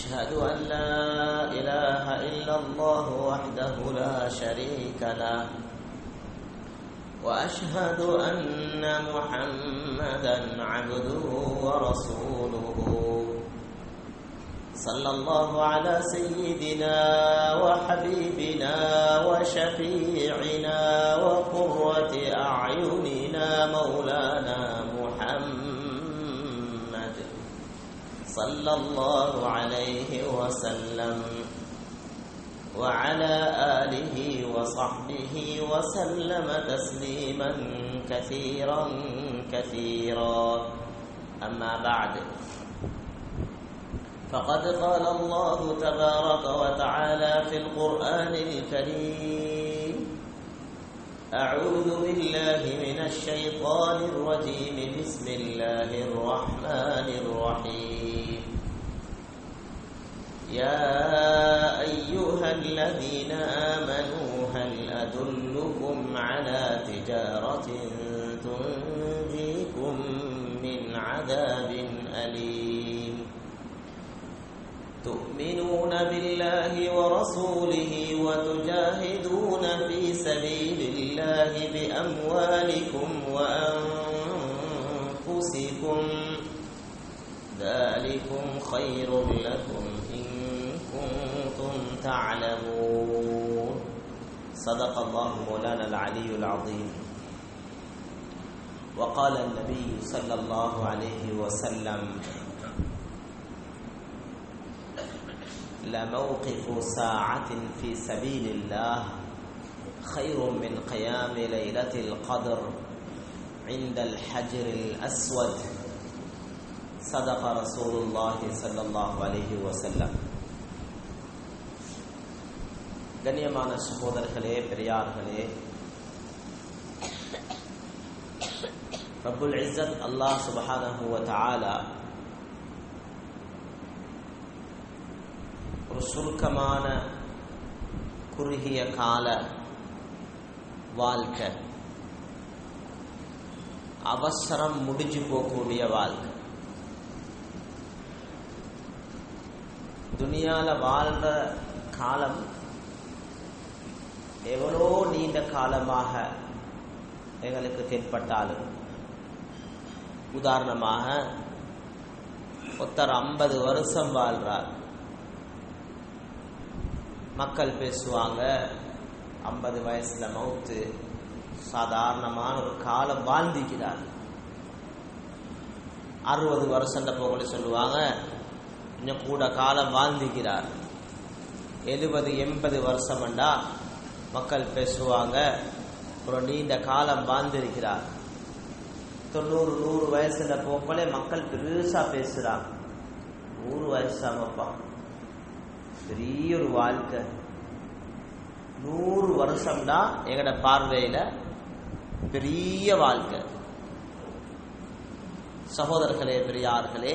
أشهد أن لا إله إلا الله وحده لا شريك له وأشهد أن محمدا عبده ورسوله صلى الله على سيدنا وحبيبنا وشفيعنا وقرة أعيننا مولانا محمد صلى الله عليه وسلم وعلى آله وصحبه وسلم تسليما كثيرا كثيرا. أما بعد، فقد قال الله تبارك وتعالى في القرآن الكريم: أعوذ بالله من الشيطان الرجيم، بسم الله الرحمن الرحيم. يا أيها الذين آمنوا هل أدلكم على تجارة تنجيكم من عذاب أليم تؤمنون بالله ورسوله وتجاهدون في سبيل الله بأموالكم وأنفسكم ذلكم خير لكم إن كنتم تعلمون. صدق الله مولانا العلي العظيم. وقال النبي صلى الله عليه وسلم: لموقف ساعة في سبيل الله خير من قيام ليلة القدر عند الحجر الأسود. صدق رسول الله صلى الله عليه وسلم. கண்ணியமான சகோதரர்களே, பெரியார்களே, ரப்புல் இஸ்ஸத் அல்லாஹ் சுப்ஹானஹு வ தஆலா ஒரு சுருக்கமான குறுகிய கால வாழ்க்கை, அவசரம் முடிஞ்சு போகக்கூடிய வாழ்க்கை, துனியால வாழ்ற காலம் எவ்வளோ நீண்ட காலமாக எங்களுக்கு தென்பட்டாலும், உதாரணமாக ஒருத்தர் 50 வருஷம் வாழ்றார். மக்கள் பேசுவாங்க 50 வயசுல மௌத்து, சாதாரணமான ஒரு காலம் வாழ்ந்திக்கிறார். 60 வருஷம் போகல சொல்லுவாங்க, இன்னும் கூட காலம் வாழ்ந்திக்கிறார். 70-80 வருஷம்டா மக்கள் பேசுவாங்க ஒரு நீண்ட காலம் வாழ்ந்திருக்கிறார். 90-100 வயசுல போகல மக்கள் பெருசா பேசுறாங்க. 100 வயசாமப்பா, பெரிய ஒரு வாழ்க்கை. 100 வருஷம்னா எங்கட பார்வையில பெரிய வாழ்க்கை. சகோதரர்களே, பெரியார்களே,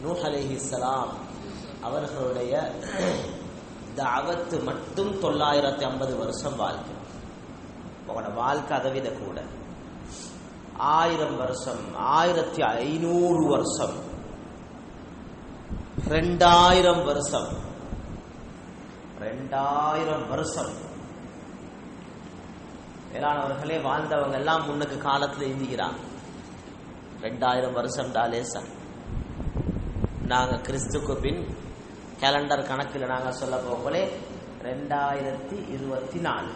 நூஹ் அலைஹிஸ்ஸலாம் அவர்களுடைய தஅவத் மட்டும் 950 வருஷம் வாழ்க்கை. உங்களோட வாழ்க்கை அதை விட கூட 1000 வருஷம், 1500 வருஷம், 2000 வருஷம், 2000 வருஷம் மேலானவர்களே வாழ்ந்தவங்க எல்லாம் முன்னுக்கு காலத்துல இருந்துகிறாங்க. 2000 வருஷம் டாலேசா. நாங்க கிறிஸ்துக்கு பின் கேலண்டர் கணக்கில் நாங்க சொல்ல போகலே 2024.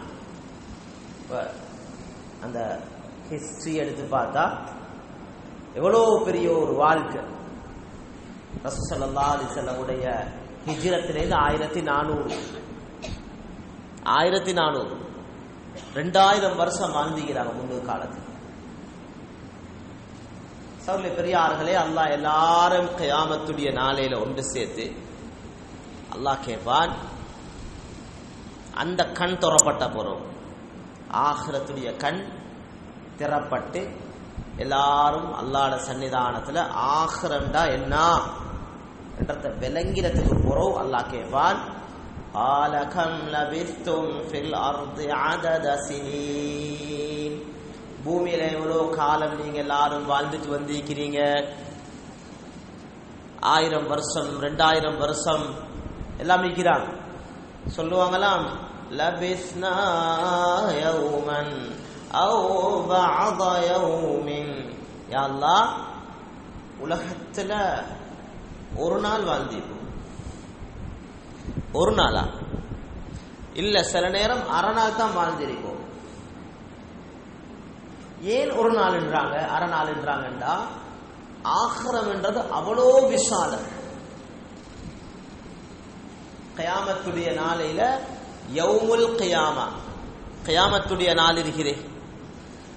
அந்த ஹிஸ்டரி எடுத்து பார்த்தா எவ்வளோ பெரிய ஒரு வாழ்க்கை. ரசூல் ஸல்லல்லாஹு அலைஹி வஸல்லம் உடைய ஹிஜ்ரத்திலிருந்து 1400 2000 வருஷம் வாழ்ந்துகிறாங்க முன்னொரு காலத்தில். சகோதரர்களே, பெரியார்களே, அல்லாஹ் எல்லாரும் கியாமத்துடைய நாளையில ஒன்று சேர்த்து அல்லாஹ் கேட்பான். அந்த கண் திறப்பட்ட போறோம், ஆகிரத்துடைய கண் திறப்பட்டு எல்லாரும் அல்லாஹ்வுடைய சன்னிதானத்துல ஆகிரண்டா என்ன என்றத விளங்கிறதுக்கு போறோம். அல்லாஹ் கேட்பான், قال كم لبثتم في الأرض عدد سنين. பூமியில எவ்வளவு காலம் நீங்க எல்லாரும் வாழ்ந்துட்டு வந்திருக்கிறீங்க? 1000 வருஷம், 2000 வருஷம் எல்லாம் இருக்கிறாங்க. சொல்லுவாங்களாம், லபிஸ்னா யௌமன் அவ் பஅத யௌமின். யா அல்லாஹ், உலகத்துல ஒரு நாள் வாழ்ந்திருப்போம். ஒரு நாளா இல்ல, சில நேரம் அரை நாள் தான் வாழ்ந்திருப்போம். ஏன் ஒரு நாள் என்றாங்க, அரை நாள் என்றாங்கண்டா, ஆகிரம் என்றது அவ்வளோ விசாலம். கயாமத்துடைய நாளையில யௌமுல் கியாமா, கயாமத்துடைய நாள் இருக்கிறே,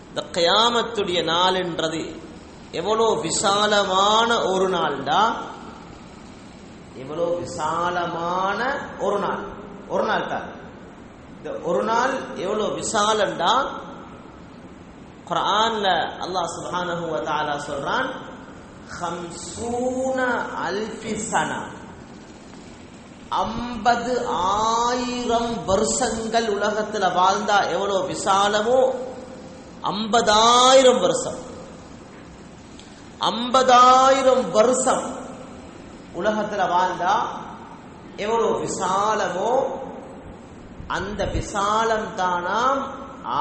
இந்த கயாமத்துடைய நாள் என்றது எவ்வளோ விசாலமான ஒரு நாள்டா, எவ்வளோ விசாலமான ஒரு நாள். ஒரு நாள் தான் இந்த ஒரு நாள் எவ்வளோ விசாலண்டா, குர்ஆன்ல அல்லாஹ் சுப்ஹானஹு வ தஆலா சொல்றான், 50,000 சனா, 50,000 வருஷங்கள் உலகத்துல வாழ்ந்தா எவ்வளவு விசாலமோ, 50,000 வருஷம், 50,000 வருஷம் உலகத்துல வாழ்ந்தா எவ்வளவு விசாலமோ, அந்த விசாலம் தானாம்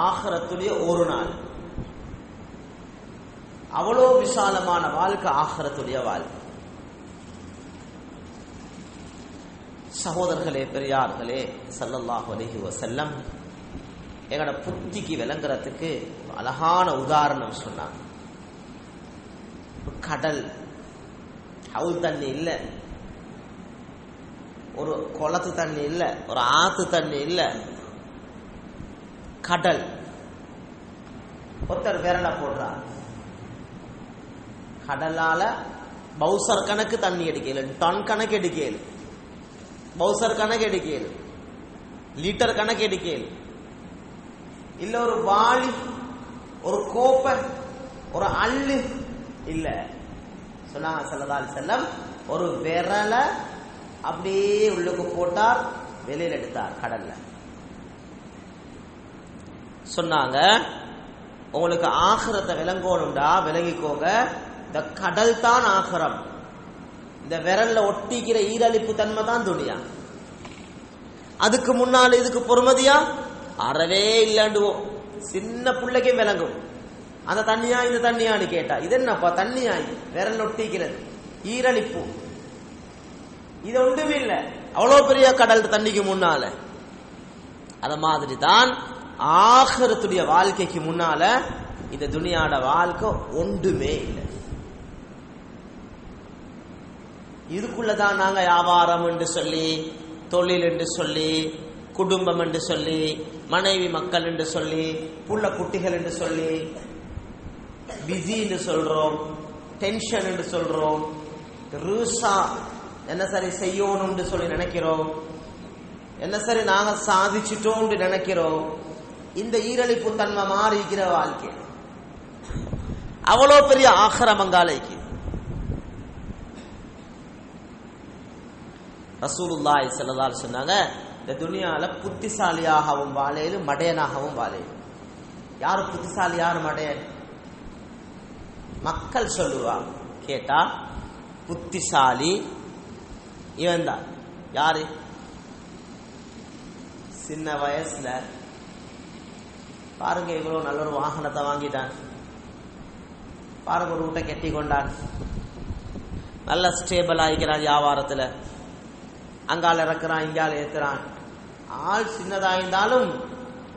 ஆகிரத்துடைய ஒரு நாள். அவ்வளோ விசாலமான வாழ்க்கை ஆகிரத்துடைய வாழ்க்கை. சகோதரர்களே, பெரியார்களே, ஸல்லல்லாஹு அலைஹி வஸல்லம் எங்கட புத்திக்கு விளங்குறதுக்கு அழகான உதாரணம் சொன்னாங்க. கடல், ஹவுல் தண்ணி இல்ல, ஒரு குளத்து தண்ணி இல்ல, ஒரு ஆத்து தண்ணி இல்ல, கடல். ஒருத்தர் விரல போடுறார், கடலால பவுசர் கணக்கு தண்ணி எடுக்கல, டன் கணக்கு எடுக்கல, பவுசர் கணக்கு எடுக்கல, லிட்டர் கணக்கு எடுக்கல. இல்ல ஒரு வாளி, ஒரு கோப்பை, ஒரு அள்ளு இல்ல. சொன்னாங்க ஸல்லல்லாஹு அலைஹி வஸல்லம், ஒரு விரல அப்படியே உள்ளுக்கு போட்டார், வெளியில எடுத்தார் கடல்ல. சொன்னாங்க, உங்களுக்கு ஆகிரத்தை விளங்கணும்டா, விளங்கிக்கோங்க, இந்த கடல் தான் ஆகிரம், இந்த விரல்ல ஒட்டிக்கிற ஈரழிப்பு தன்மை தான் துனியா. அதுக்கு முன்னால இதுக்கு பொறுமதியா அறவே இல்லண்டுவோம். சின்ன பிள்ளைக்கே விளங்கும், அந்த தண்ணியா இந்த தண்ணியான்னு கேட்டா, இது என்னப்பா தண்ணியா, விரல் ஒட்டிக்கிறது, ஈரழிப்பு, இது ஒன்றுமே இல்லை. அவ்வளவு பெரிய கடல் தண்ணிக்கு முன்னால. அத மாதிரி தான் ஆகிரத்துடைய வாழ்க்கைக்கு முன்னால இந்த துனியாட வாழ்க்கை ஒன்றுமே இல்லை. இதுக்குள்ளதான் நாங்க வியாபாரம் என்று சொல்லி, தொழில் என்று சொல்லி, குடும்பம் என்று சொல்லி, மனைவி மக்கள் என்று சொல்லி, புள்ள குட்டிகள் என்று சொல்லி, பிஸி என்று சொல்றோம், டென்ஷன் என்று சொல்றோம், ரூசா என்ன சரி செய்யணும் சொல்லி நினைக்கிறோம், என்ன சரி நாங்க சாதிச்சிட்டோம் நினைக்கிறோம். இந்த ஈரழிப்பு தன்மை மாறி இருக்கிற வாழ்க்கை அவ்வளோ பெரிய ஆக்கிரமங்காலைக்கு. ரசூலுல்லாஹி ஸல்லல்லாஹு அலைஹி சொன்னாங்க, இந்த துனியால புத்திசாலியாகவும் வாழையிலும் மடையனாகவும் வாழையிலும். யாரு புத்திசாலி, யாரு மடையன்? மக்கள் சொல்லுவா கேட்டா, புத்திசாலி இவன் தான். யாரு? சின்ன வயசுல பாருங்க, இவ்வளவு நல்ல ஒரு வாகனத்தை வாங்கிட்டான், பாருங்க ஒரு வீட்டை கட்டி கொண்டான், நல்ல ஸ்டேபிள் ஆகிக்கிறான் வியாபாரத்துல, அங்கால இறக்குறான், இங்கால ஏத்துறான். ஆள் சின்னதா இருந்தாலும்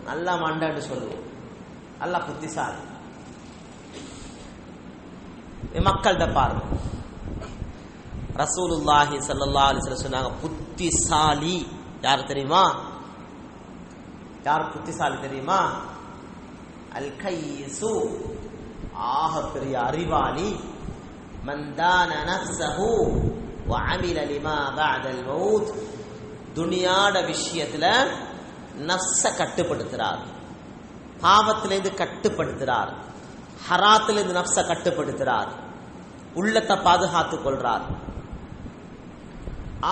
நல்லா மண்டன்னு சொல்லுவோம், நல்லா புத்திசாலி. மக்கள்கிட்ட பாருங்க, ரசூலுல்லாஹி ஸல்லல்லாஹு அலைஹி வஸல்லம் சொன்னாங்க, புத்திசாலி யார் தெரியுமா? யார் புத்திசாலி தெரியுமா? அல் கைசு, ஆக பெரிய அறிவாளி, மந்தான நஃப்ஸஹு வ அமில லிமா பஅதல் மௌத், துனியாட விஷயத்துல நஃப்ஸ கட்டுப்படுத்துறார், பாவத்திலிருந்து கட்டுப்படுத்துறார், ஹராத்திலிருந்து நஃப்ஸ கட்டுப்படுத்துறார், உள்ளத்தை பாதுகாத்துக் கொள்றார்,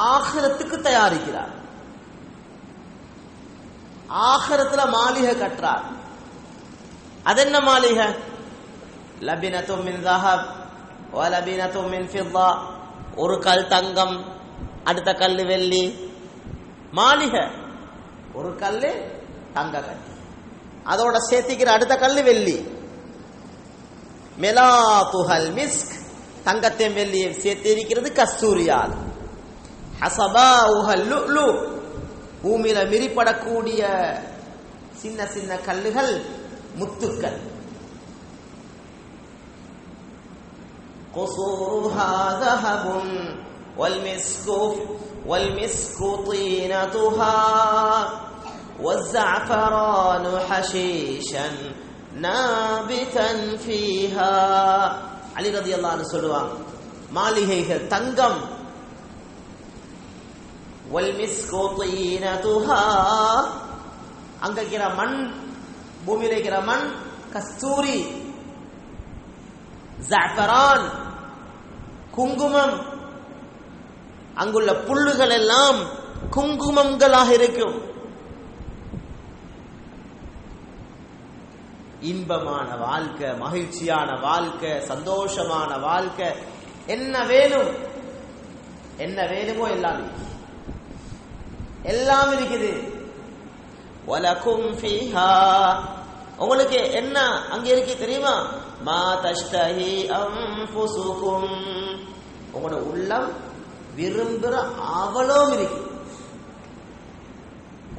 ஆகிரத்துக்கு தயாரிக்கிறார், ஆகிரத்துல மாளிகை கட்டுறார், அது என்ன மாளிகை? லபினத்தும் மின் ذهب வலபினத்தும் மின் ஃபிضة. ஒரு கல் தங்கம், அடுத்த கல் வெள்ளி. மாளிகை ஒரு கல்லு தங்க கட்டி, அதோட சேர்த்திக்கிற அடுத்த கல்லு வெள்ளி. மெலாத்துஹல் மிஸ்க், தங்கத்தையும் வெள்ளியை சேர்த்து இருக்கிறது கஸ்தூரியால். ஹஸபாஉஹல் லுஅ்லு, பூமியில மிரிப்படக்கூடிய சின்ன சின்ன கல்லுகள் முத்துக்கள். குஸூருஹா ذهبٌ والمسك طينتها والزعفران حشيشا نابتا فيها. அலி ரலியல்லாஹு அன்ஹு சொல்லுவாங்க, மாளிகைகள் தங்கம். والمسك طينتها, அங்க இருக்கிற மண், பூமியில இருக்கிற மண் கஸ்தூரி. ஜஅஃபரான் குங்குமம், அங்குள்ள புல்லுகள் எல்லாம் குங்குமங்களாக இருக்கும். இன்பமான வாழ்க்கை, மகிழ்ச்சியான வாழ்க்கை, சந்தோஷமான வாழ்க்கை. என்ன வேணும், என்ன வேணுமோ எல்லாம் எல்லாம் இருக்குது. வலகும் ஃபீஹா, உங்களுக்கு என்ன அங்க இருக்கு தெரியுமா? மா தஷ்தஹி அன்ஃபுசுகும், உங்களோட உள்ளம் விரும்புற அவளும் இருக்கு.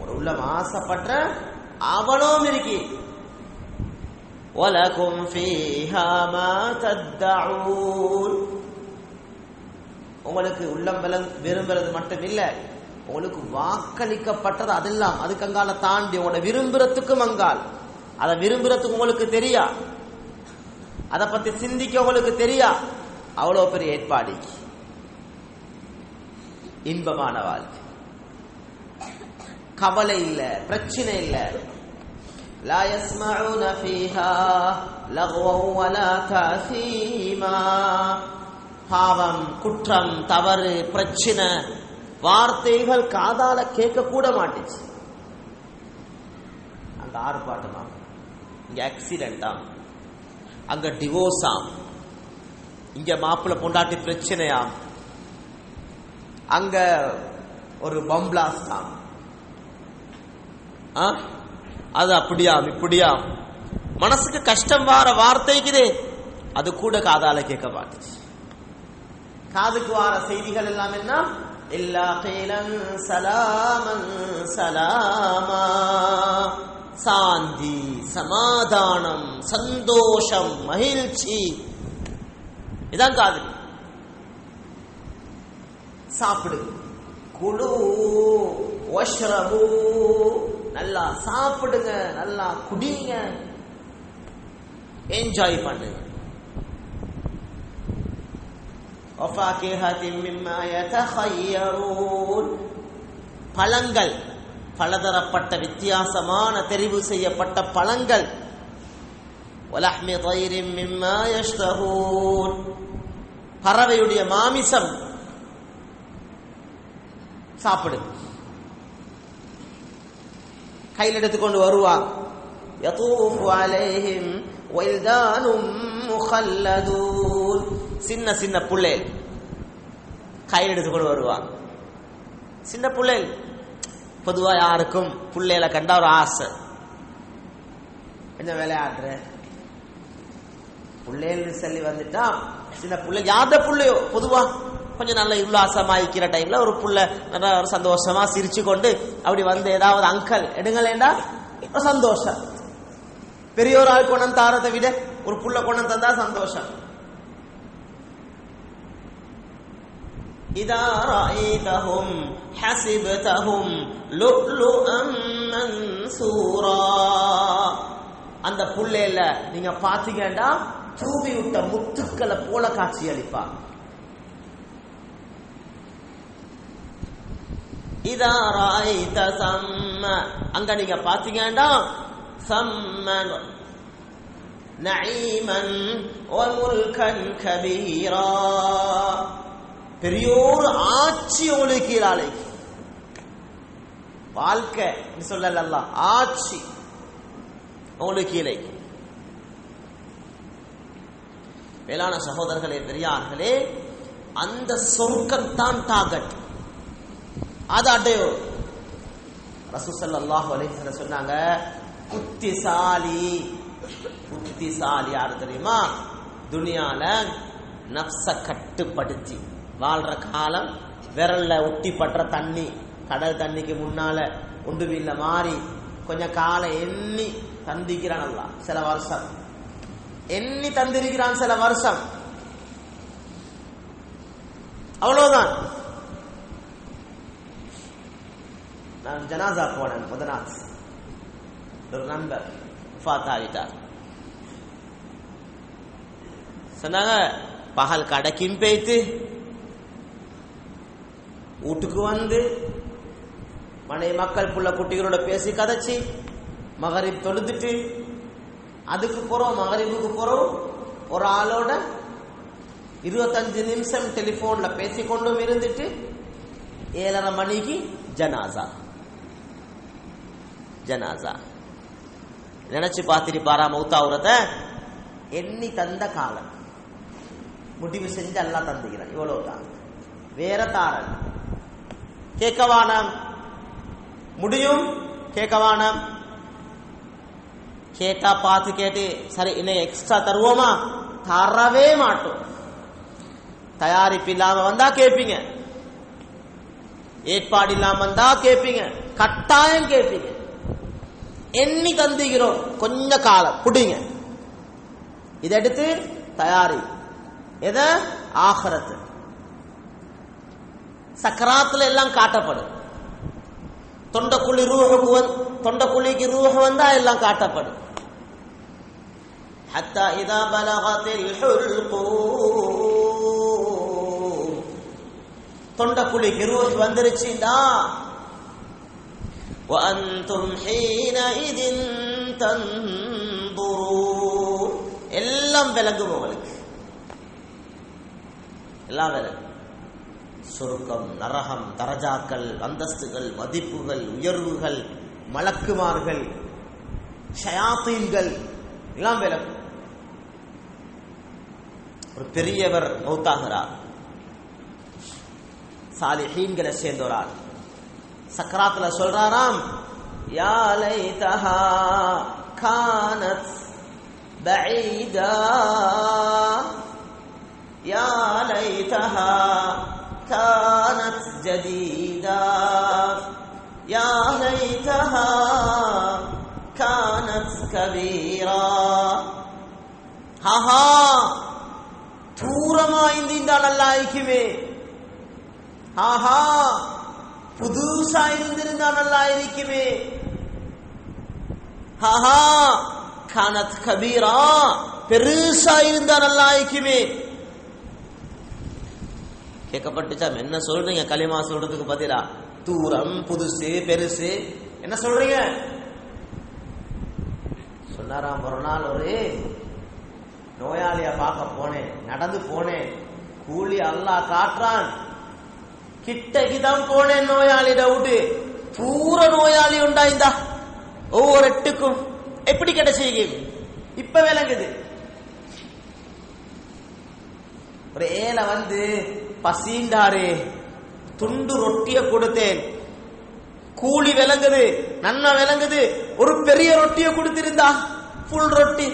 ஒரு உள்ளம் ஆசைப்படுற அவளும் இருக்கு. வலகும் ஃபீஹா மா தத்தஊன், உங்களுக்கு உள்ளம் விரும்புறது மட்டும் இல்ல, உங்களுக்கு வாக்களிக்கப்பட்டது அதெல்லாம் அதுக்கு அங்கால தாண்டி உங்களோட விரும்புறதுக்கும் அங்கால். அதை விரும்புறதுக்கு உங்களுக்கு தெரியா, அதை பத்தி சிந்திக்க உங்களுக்கு தெரியா. அவ்வளவு பெரிய ஏற்பாடு. இன்பமான வாழ்க்கை, கவலை இல்ல, பிரச்சனை இல்ல. லா யஸ்மஊன ஃபீஹா லக்வன் வலா தஅஸீமா, பாவம், குற்றம், தவறு, பிரச்சனை, வார்த்தைகள் காதால கேட்க கூட மாட்டுச்சு. அங்க ஆர்ப்பாட்டமா, இங்க ஆக்சிடென்டா, அங்க டிவோர்ஸாம், இங்க மாப்பிள்ளை பொண்டாட்டி பிரச்சனையாம், அங்க ஒரு பம்பிளாஸ்டாம், அது அப்படியாம் இப்படியாம். மனசுக்கு கஷ்டம் வார வார்த்தைக்குதே, அது கூட காதால கேட்க மாட்டுச்சு. காதுக்கு வார செய்திகள் எல்லாம் என்ன? இல்லா கீலன் சலாமன் சலாமா, சாந்தி, சமாதானம், சந்தோஷம், மகிழ்ச்சி, இதான் காது. சாப்பிடு, குலு வஷ்ரபு, நல்லா சாப்பிடுங்க, நல்லா குடிங்க, என்ஜாய் பண்ணுங்க. பழங்கள், பலதரப்பட்ட வித்தியாசமான தெரிவு செய்யப்பட்ட பழங்கள். பறவையுடைய மாமிசம் சாப்பிடு. கையில் எடுத்துக்கொண்டு வருவாங்க. சின்ன சின்ன புள்ளைகள் கையில் எடுத்துக்கொண்டு வருவாங்க. சின்ன புள்ளைகள் பொதுவா யாருக்கும் புள்ளையில கண்டா ஒரு ஆசை, கொஞ்சம் விளையாடுற புள்ளைகள் சொல்லி வந்துட்டா, சின்ன புள்ளை யாத புள்ளையோ பொதுவா கொஞ்சம் நல்ல உல்லாசமாயிக்கிற டைம்ல ஒரு புள்ள நல்ல ஒரு சந்தோஷமா சிரிச்சு கொண்டு அப்படி வந்து ஏதாவது அங்கல் எடுங்களேண்டா ஒரு சந்தோஷம். பெரியோர் ஆள் கொண்டு தாரத்தை விட ஒரு புள்ள கொண்டு தந்தா சந்தோஷம். இதா ரஅய்தஹும் ஹஸிப்தஹும் லுஅ்லுஅம் மன்சூரா, அந்த புள்ளையில நீங்க பாத்தீங்கன்னா தூவி விட்ட முத்துக்களை போல காட்சி அளிப்பாங்க. இதா ரஅய்த சம்ம, அங்க நீங்க பாத்தீங்கன்னா சம்மன் நஈமன் வ முல்கன் கபீரா, பெரியோரு ஆட்சி உங்களுக்கு கீழாலை. வாழ்க்கை சொல்லல, ஆட்சி உங்களுக்கு கீழே. மேலான சகோதரர்களே, பெரியார்களே, அந்த சொர்க்கம் தான் டார்கெட், அது அடையோ. ரசூல் ஸல்லல்லாஹு அலைஹி வஸல்லம் சொன்னாங்க, புத்திசாலி யாரு தெரியுமா? துனியால நப்ச கட்டுப்படுத்தி வாழ்ற காலம், விரல்ல ஒட்டி பற்ற தண்ணி, கடல் தண்ணிக்கு முன்னால ஒன்றுமில்ல மாறி கொஞ்சம் காலை எண்ணி தந்திக்கிறான். அல்லாஹ் சில வருஷம் எண்ணி தந்திருக்கிறான், சில வருஷம், அவ்வளவுதான். நான் ஜனாசா போனேன் முதநாத், ஒரு நண்பர் ஆகிட்டார். சொன்னாங்க, பகல் கடைக்கும் போய்த்து வீட்டுக்கு வந்து மனைவி மக்கள் புள்ள குட்டிகளோட பேசி கதைச்சி மகரிப் தொழுதுட்டு அதுக்கு போறோம், மகரிபுக்கு போறோம், ஒரு ஆளோட 25 நிமிஷம் டெலிபோன்ல பேசிக்கொண்டும் இருந்துட்டு 7:30 மணிக்கு ஜனாசா. நினைச்சு பார்த்துட்டு பாரா மௌத்தாவுறத எண்ணி தந்த காலம் முடிவு செஞ்சு எல்லாம் தந்துக்கிறான். இவ்வளவு தான், வேற தாரன் கேட்கவானம் முடியும், கேட்கவானம். கேட்டா பார்த்து கேட்டு சரி இன்னும் எக்ஸ்ட்ரா தருவோமா, தரவே மாட்டோம். தயாரிப்பு இல்லாம வந்தா கேட்பீங்க, ஏற்பாடு இல்லாம வந்தா கேட்பீங்க, கட்டாயம் கேட்பீங்க. எண்ணி தந்துகிறோம், கொஞ்ச காலம் புடிங்க, இதை எடுத்து தயாரி. எத? ஆகிரத்து. சக்கராத்துல எல்லாம் காட்டப்படும். தொண்டக்குழிக்கு ரூஹ வந்தா எல்லாம் காட்டப்படும். ஹத்தா இதா பலகத்தில் ஹுல்கூம், தொண்டக்குழிக்கு ரூஹ் வந்துருச்சுடா, وأنتم حينئذ تنظرون, எல்லாம் விளங்கும் உங்களுக்கு, எல்லாம் விளங்கும். சொர்க்கம், நரகம், தரஜாக்கள், அந்தஸ்துகள், மதிப்புகள், உயர்வுகள், மலக்குமார்கள், ஷயாத்தீன்கள் எல்லாம் விளங்கும். ஒரு பெரியவர் மௌத்தாகிறார், சாலிஹீன்களை சேர்ந்தோரார். சக்கராத்துல சொல்றாராம், யா லைதஹா கானத் பஈதா, யா லைதஹா கானத் ஜதீதா, யா லைதஹா கானத் கபீரா. ஹஹா, தூரமா இருந்தா நல்லா இருக்குமே, ஆஹா புதுசா இருந்திருந்தா நல்லா இருக்குமே, ஹஹா கானத் கபீரா, பெருசா இருந்தா நல்லா இருக்குமே. கேட்கப்பட்டுச்சா, என்ன சொல்றீங்க? களிமா சொல்றதுக்கு பதிலா தூரம், புதுசு, பெருசு என்ன சொல்றீங்க? சொன்னாராம், ஒரு நாள் ஒரு நோயாளிய பார்க்க போனேன், நடந்து போனேன், கூலி அல்லாஹ் காட்டுறான், கிட்டக்குதான் போனேன், நோயாளிட விட்டு பூர நோயாளி உண்டாய்ந்தா, ஒவ்வொரு எட்டுக்கும் எப்படி கிடைச்சீங்க இப்ப விளங்குது. ஒரு ஏழை வந்து பசீண்டாரு, துண்டு ரொட்டிய கொடுத்தேன், கூலி விளங்குது, நன்மை விளங்குது. ஒரு பெரிய ரொட்டிய கொடுத்திருந்தா, புல் ரொட்டி,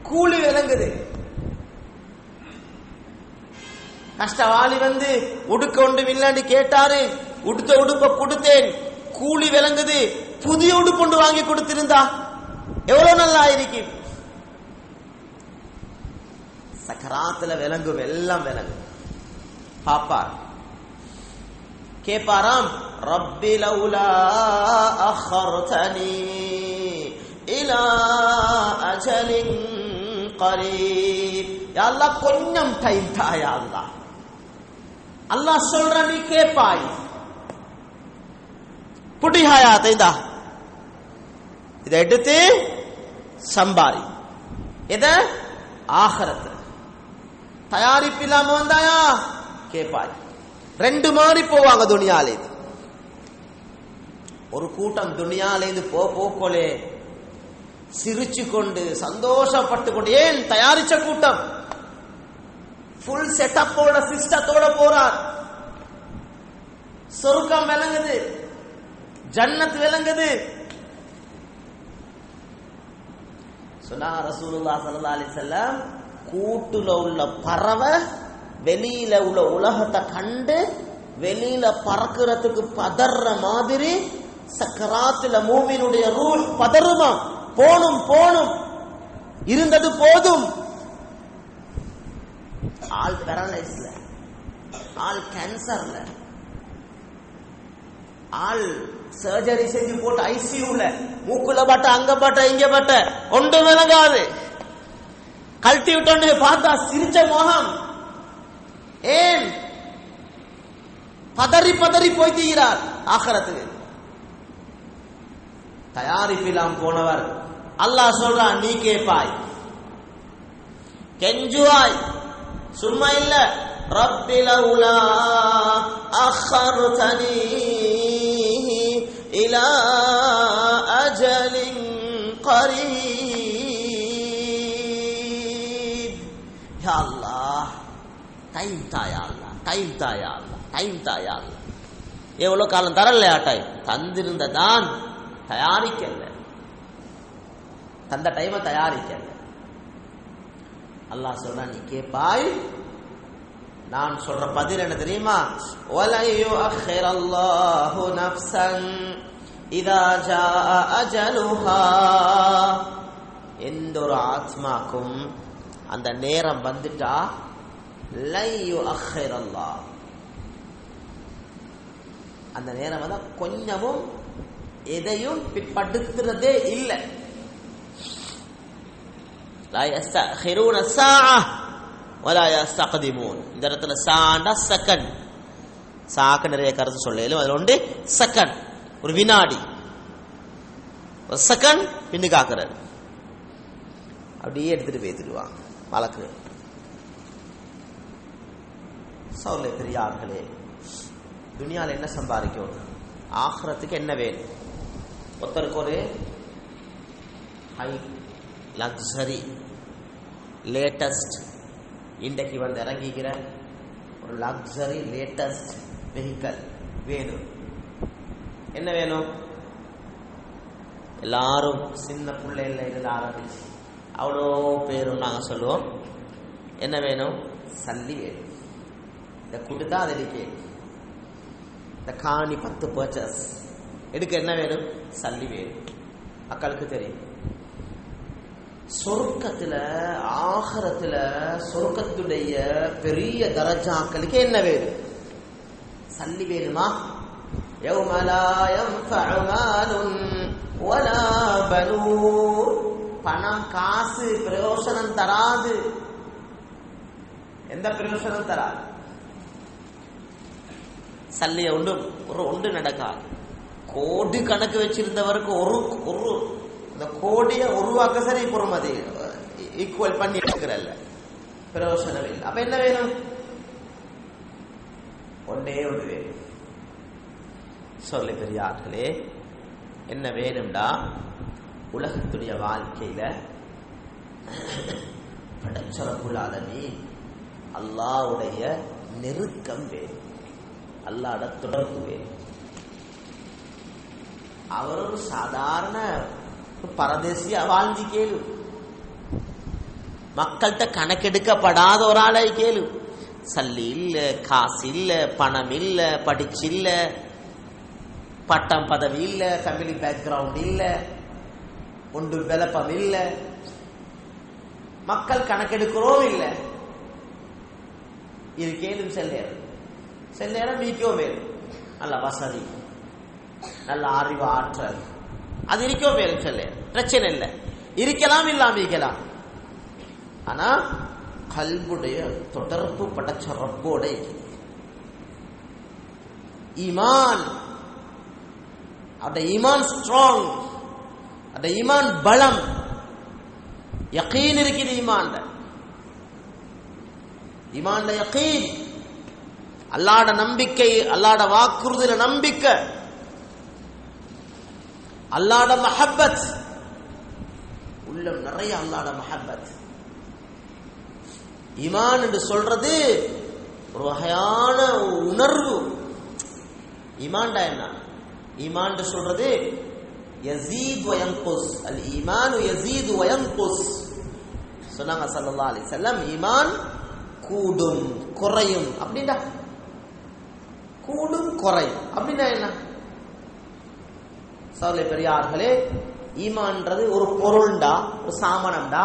கூலி விளங்குது. கஷ்டவாளி வந்து உடுக்க ஒன்று இல்லாண்டு கேட்டாரு, உடுத்த உடுப்ப கொடுத்தேன், கூலி விளங்குது. புதிய உடுப்பு ஒன்று வாங்கி கொடுத்திருந்தா எவ்வளவு நல்லா இருக்கு. சக்கராத்துல விளங்கும், எல்லாம் விளங்கும். பாப்பார், கேப்பாராம், ரப்பி லௌலா அஹர்தனி இலா அஜலின் கரீப், யா அல்லாஹ் கொஞ்சம் டைம் தாயா அல்லாஹ். அல்லாஹ் சொல்ற, நீ கேப்பாய், புடிஹாயா தைந்தா, இதை எடுத்து சம்பாரி. எத? ஆகிரத்து. தயாரிப்பு இல்லாம வந்தாயா கேப்பாய். ரெண்டு மாறி போவாங்க துனியாலேந்து. ஒரு கூட்டம் துனியாலேந்து போலே சிரிச்சு கொண்டு சந்தோஷப்பட்டு கொண்டு, ஏன் தயாரிச்ச கூட்டம் ஃபுல் செட்டப்போட சிஸ்டத்தோட போறார். சொர்க்கம் விளங்குது, ஜன்னத் விளங்குது. சொன்னா ரசூலுல்லாஹ் ஸல்லல்லாஹு அலைஹி வஸல்லம், கூட்டுல உள்ள பறவை வெளியில உள்ள உலகத்தை கண்டு வெளியில பறக்கிறதுக்கு பதற மாதிரி சக்கராத்துல மூமினுடைய ரூஹ் பதறுமா. போணும் போணும், இருந்தது போதும். ஆள் பேரலைஸ்ல, ஆள் கேன்சர்ல, ஆள் சர்ஜரி செஞ்சு போட்டு ஐசியூல, மூக்குல பட்ட அங்க பட்ட இங்க பட்ட ஒன்று விளங்காது. கழட்டி விட்டோன்னு பார்த்தா சிரிச்ச முகம். ஏன் பதறி பதறி போய்கிறார் ஆఖிரத்துக்கு. தயாரிப்பிலாம் போனவர் அல்லாஹ் சொல்றான், நீ கேட்பாய், கெஞ்சுவாய், சும்மா இல்ல. ரப்பி லௌலா அخرتني இலா அஜலின் கரீப். யா அல்லாஹ், டைம் தாயா அல்லாஹ், டைம் தாயா அல்லாஹ், டைம் தாயா அல்லாஹ். எவ்வளவு காலம் தரலையா டைம்? தந்திருந்ததான், தயாரிக்கல. தந்த டைமை தயாரிக்கல. அல்லாஹ் சொல்ற, நீ கேட்பாய். நான் சொல்ற பதில் என்ன தெரியுமா? வலை யுஅখিরல்லாஹு நஃப்ஸன் இதா ஜாஅ அஜலுஹா. எந்த ஒரு ஆத்மாக்கும் அந்த நேரம் வந்துட்டா லை யுஅখিরல்லாஹ், அந்த நேரம் வந்து கொஞ்சமும் எதையும் பிற்படுத்துறதே இல்லை. லா யஸ்தஅখিরூன ஸாஅ வலா யஸ்தக்திமூன். இந்த இடத்துல சாண்டா செகண்ட், சாக்கு நிறைய கருத்து சொல்லும். அதுல ஒன்று செகண்ட், ஒரு வினாடி, ஒரு செகண்ட் பின்னு காக்குறாரு. அப்படியே எடுத்துட்டு போய்த்துடுவாங்க வழக்கு. சௌலே பெரியார்களே, துனியாவில் என்ன சம்பாதிக்கும், ஆகிரத்துக்கு என்ன வேணும்? ஒருத்தருக்கு ஒரு ஹை லக்ஸரி லேட்டஸ்ட், இன்றைக்கு வந்து இறங்கிக்கிற ஒரு லக்ஸரி லேட்டஸ்ட் வெஹிக்கல் வேணும். என்ன வேணும்? எல்லாரும் சின்ன பிள்ளைல இருந்து ஆரம்பிச்சு அவ்வளோ பேரும் நாங்கள் சொல்லுவோம், என்ன வேணும்? சல்லி வேணும். இந்த கொடுத்தா அது எடுக்க, இந்த காணி 10 பர்ச்சஸ் எடுக்க என்ன வேணும்? சல்லி வேணும். மக்களுக்கு தெரியும். சொர்க்கத்துல, ஆகிரத்துல, சொர்க்கத்துடைய பெரிய தரஜாக்களுக்கு என்ன வேணும்? சல்லி வேணுமா? யௌம லா யன்ஃபஉ மாலுன் வலா பனூன். பணம் காசு பிரயோசனம் தராது. எந்த பிரயோசனம் தராது? சல்லிய ஒன்று நடக்காது. கோடி கணக்கு வச்சிருந்தவருக்கு ஒரு அந்த கோடிய உருவாக்க சரி பொறுமதி ஈக்குவல் பண்ணி இருக்கிறல்ல, பிரயோசனம் இல்லை. அப்ப என்ன வேணும்? ஒன்றே ஒன்று வேணும். சொல்லி பெரியார்களே, என்ன வேணும்டா? உலகத்துடைய வாழ்க்கையில படைச்சரப்புல் ஆலமீன் அல்லாஹ்வுடைய நெருக்கம் வேணும், அல்லாஹ்வோட தொடர்பு வேணும். அவர் ஒரு சாதாரண பரதேசியா வாழ்ந்து கேளு, மக்கள்கிட்ட கணக்கெடுக்கப்படாத ஒரு ஆளை கேளு. சல்லி இல்ல, காசு இல்ல, பணம் இல்ல, படிச்சு இல்ல, பட்டம் பதவி இல்ல, ஃபேமிலி பேக்ரவுண்ட் இல்ல, ஒன்று விளப்பம் இல்ல, மக்கள் கணக்கெடுக்கிறோம் இல்ல. இது கேளும். செல் நேரம் மீக்கோ வேணும். நல்ல வசதி, நல்ல அறிவு, ஆற்றல், அது இருக்கோ வேணும். செல்ல பிரச்சனை இல்லை, இருக்கலாம், இல்லாம இருக்கலாம். ஆனா கல்புடைய தொடர்பு படைச்ச ரப்போட ஈமான், அந்த ஈமான் ஸ்ட்ராங், அந்த ஈமான் பலம், யகீன் இருக்குது. ஈமான்ல யகீன், அல்லாஹ்வுடைய நம்பிக்கை, அல்லாஹ்வுடைய வாக்குறுதியில நம்பிக்கை, அல்லாஹ்வுடைய மஹப்பத், உள்ளம் நிறைய அல்லாஹ்வுடைய மஹப்பத். ஈமான் என்று சொல்றது ஒரு வகையான உணர்வு. ஈமான்டா என்ன? ஈமான் சொல்றது யஸீது வ யன்குஸ், அல் ஈமானு யஸீது வ யன்குஸ் சொன்னாங்க ஸல்லல்லாஹு அலைஹி வஸல்லம். ஈமான் கூடும் குறையும் அப்படின்னா, கூடும் குறையும் அப்படின்னா என்ன? சகோதரர்களே பெரியார்களே, ஈமான்ன்றது ஒரு பொருள்டா, ஒரு சாமானம்டா.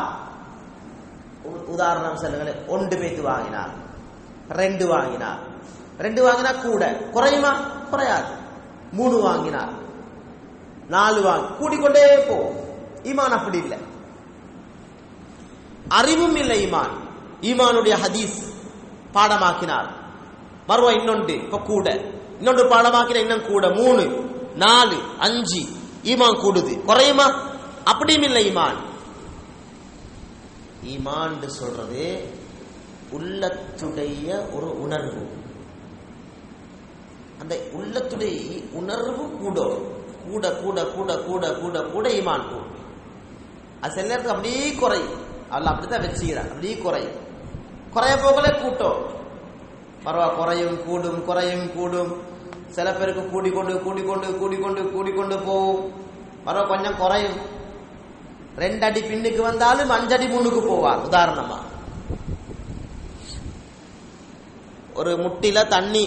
உதாரணம் சொல்லுங்களேன், 1 பேத்து வாங்கினார், 2 வாங்கினார், 2 வாங்கினா கூட குறையுமா? குறையாது. 3 வாங்கினார், 4 வாங்கி கூடிக்கொண்டே போ. ஈமான் அப்படி இல்லை, அறிவும் இல்லை ஈமான். ஈமானுடைய ஹதீஸ் பாடமாக்கினார், மறுவா இன்னொன்று இப்ப கூட, இன்னொன்று பாடமாக்கின இன்னும் கூட, 3 4 5 ஈமான் கூடுது. குறையுமா? அப்படியும் இல்லை ஈமான். ஈமான் சொல்றது உள்ளத்துடைய ஒரு உணர்வு. அந்த உள்ளத்துடைய உணர்வு கூடும், கூட கூட கூட கூட கூட கூட ஈமான் கூடும். அது சில நேரத்துக்கு அப்படியே குறையும். அல்ல அப்படித்தான் வச்சுக்கிறான், அப்படியே குறையும். குறைய போகல கூட்டம் பரவா குறையும் கூடும் குறையும் கூடும். சில பேருக்கு கூடிக்கொண்டு கூடிக்கொண்டு கூடிக்கொண்டு கூடிக்கொண்டு போகும். பரவா கொஞ்சம் குறையும். 2 அடி பின்னுக்கு வந்தாலும் 5 அடி முன்னுக்கு போவார். உதாரணமா ஒரு முட்டில தண்ணி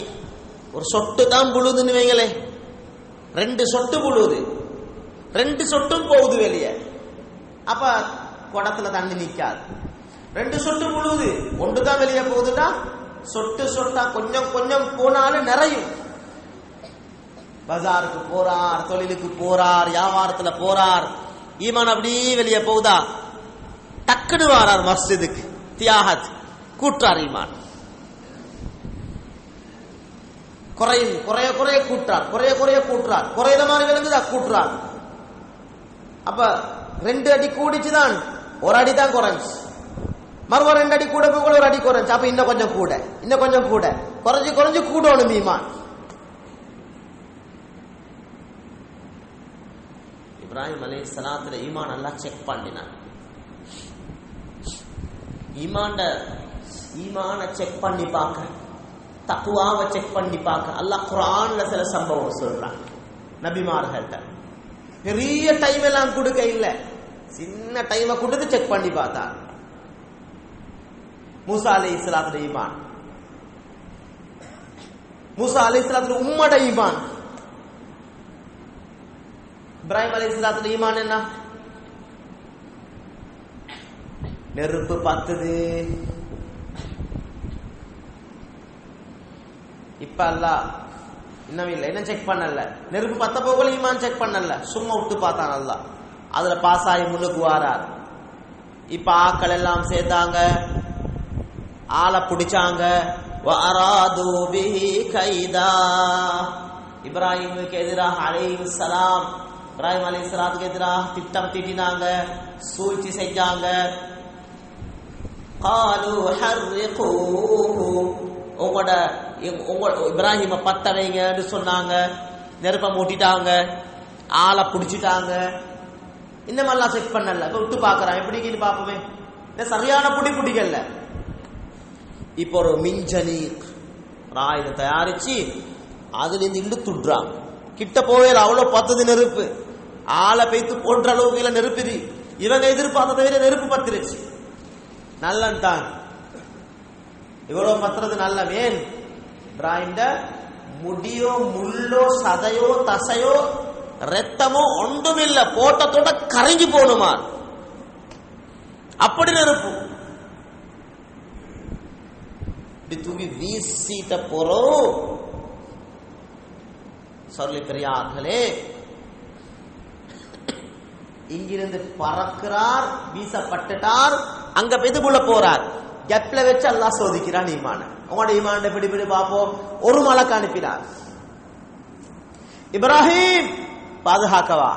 ஒரு சொட்டு தான் புழுதுன்னு வைங்களே, 2 சொட்டு புழுது, 2 சொட்டும் போகுது வெளியே. அப்ப குடத்துல தண்ணி நிக்காது. 2 சொட்டு புழுது, 1 தான் வெளியே போகுதுன்னா சொட்டு சொட்டா கொஞ்சம் கொஞ்சம் போனாலும் நிறையும். பஜாருக்கு போறார், தொழிலுக்கு போறார், வியாபாரத்துல போறார், ஈமான் அப்படியே வெளியே போகுதா? டக்குன்னு வாரார் மஸ்ஜிதுக்கு, தியாகத் கூட்டார். ஈமான் குறையும், குறைய குறைய கூட்டார், குறைய குறைய கூட்டுறார். குறையிற மாதிரி விளங்குதா? கூட்டுறார். அப்ப 2 அடி கூடிச்சுதான், 1 அடி தான் குறைஞ்சு. மறுவ 2 அடி கூட போக 1 அடி குறைஞ்சு. அப்ப இன்னும் கொஞ்சம் கூட, இன்னும் கொஞ்சம் கூட, குறைஞ்சு குறைஞ்சு கூடணும் ஈமான். இப்ராஹிம் அலைஹிஸ்ஸலாத்துல ஈமான் அல்லாஹ் செக் பண்ணினான். ஈமான செக் பண்ணி பார்க்க, தக்வாவை செக் பண்ணி பார்க்க அல்லாஹ் குர்ஆன்ல சில சம்பவம் சொல்றான். நபிமார்கள்ட்ட பெரிய டைம் எல்லாம் கொடுக்க இல்ல, சின்ன டைமை கொடுத்து செக் பண்ணி பார்த்தா. மூசா அலைஹிஸ்ஸலாத்துல ஈமான், மூசா அலைஹிஸ்ஸலாத்துல உம்மட ஈமான். இப்ராஹிம் அலைஹிஸ்ஸலாத்துல ஈமான் என்ன? நெருப்பு பத்துது. இப்ப அல்லாஹ் இன்னும் இல்லை, என்ன செக் பண்ணல. நெருப்பு பத்த போகல ஈமான் செக் பண்ணல, சும்மா விட்டு பார்த்தான் அல்லாஹ். அதுல பாஸ் ஆகி முன்னுக்கு வாரார். இப்ப ஆக்கள் எல்லாம் சேர்த்தாங்க, ஆளை பிடிச்சாங்க. இப்ராஹிமுக்கு எதிராக அலைஹிஸ்ஸலாம், இப்ராஹிம் அலைஹிஸ்ஸலாத்துக்கு எதிராக திட்டம் தீட்டினாங்க, சூழ்ச்சி செஞ்சாங்க. உங்களோட இப்ராஹிம பத்த வைங்கன்னு சொன்னாங்க. நெருப்ப மூட்டிட்டாங்க, ஆளை பிடிச்சிட்டாங்க. இந்த மாதிரிலாம் செக் பண்ணல. இப்ப விட்டு பாக்குறான், எப்படின்னு பாப்போமே. சரியான பிடிக்கல. இப்ப ஒரு மிஞ்சனி ராயுத தயாரிச்சு அதுல இருந்து இழுத்துடுறான். கிட்ட போவேல, அவ்வளவு பத்துது நெருப்பு. ஆளை பெய்த்து போன்ற அளவுக்கு இல்ல நெருப்புது. இவங்க எதிர்பார்த்ததை விட நெருப்பு பத்திருச்சு. நல்லன்தான், இவ்வளவு பத்துறது நல்ல. வேன் இப்ராஹிம் முடியோ முள்ளோ சதையோ தசையோ ரத்தமோ ஒன்றுமில்ல, போட்டத்தோட கரைஞ்சு போகணுமா அப்படி நெருப்பு. இப்படி தூக்கி வீசிட்ட போறோம். சொல்லி பெரியார்களே, இங்கிருந்து பறக்கிறார், வீசப்பட்டுட்டார், அங்க பெதுபுள்ள போறார். கெப்ல வச்சு அல்லாஹ் சோதிக்கிறான் ஈமான. உங்களோட ஈமான பிடி பார்ப்போம். ஒரு மலக்கு அனுப்பினார். இப்ராஹிம் பாதுகாக்கவா?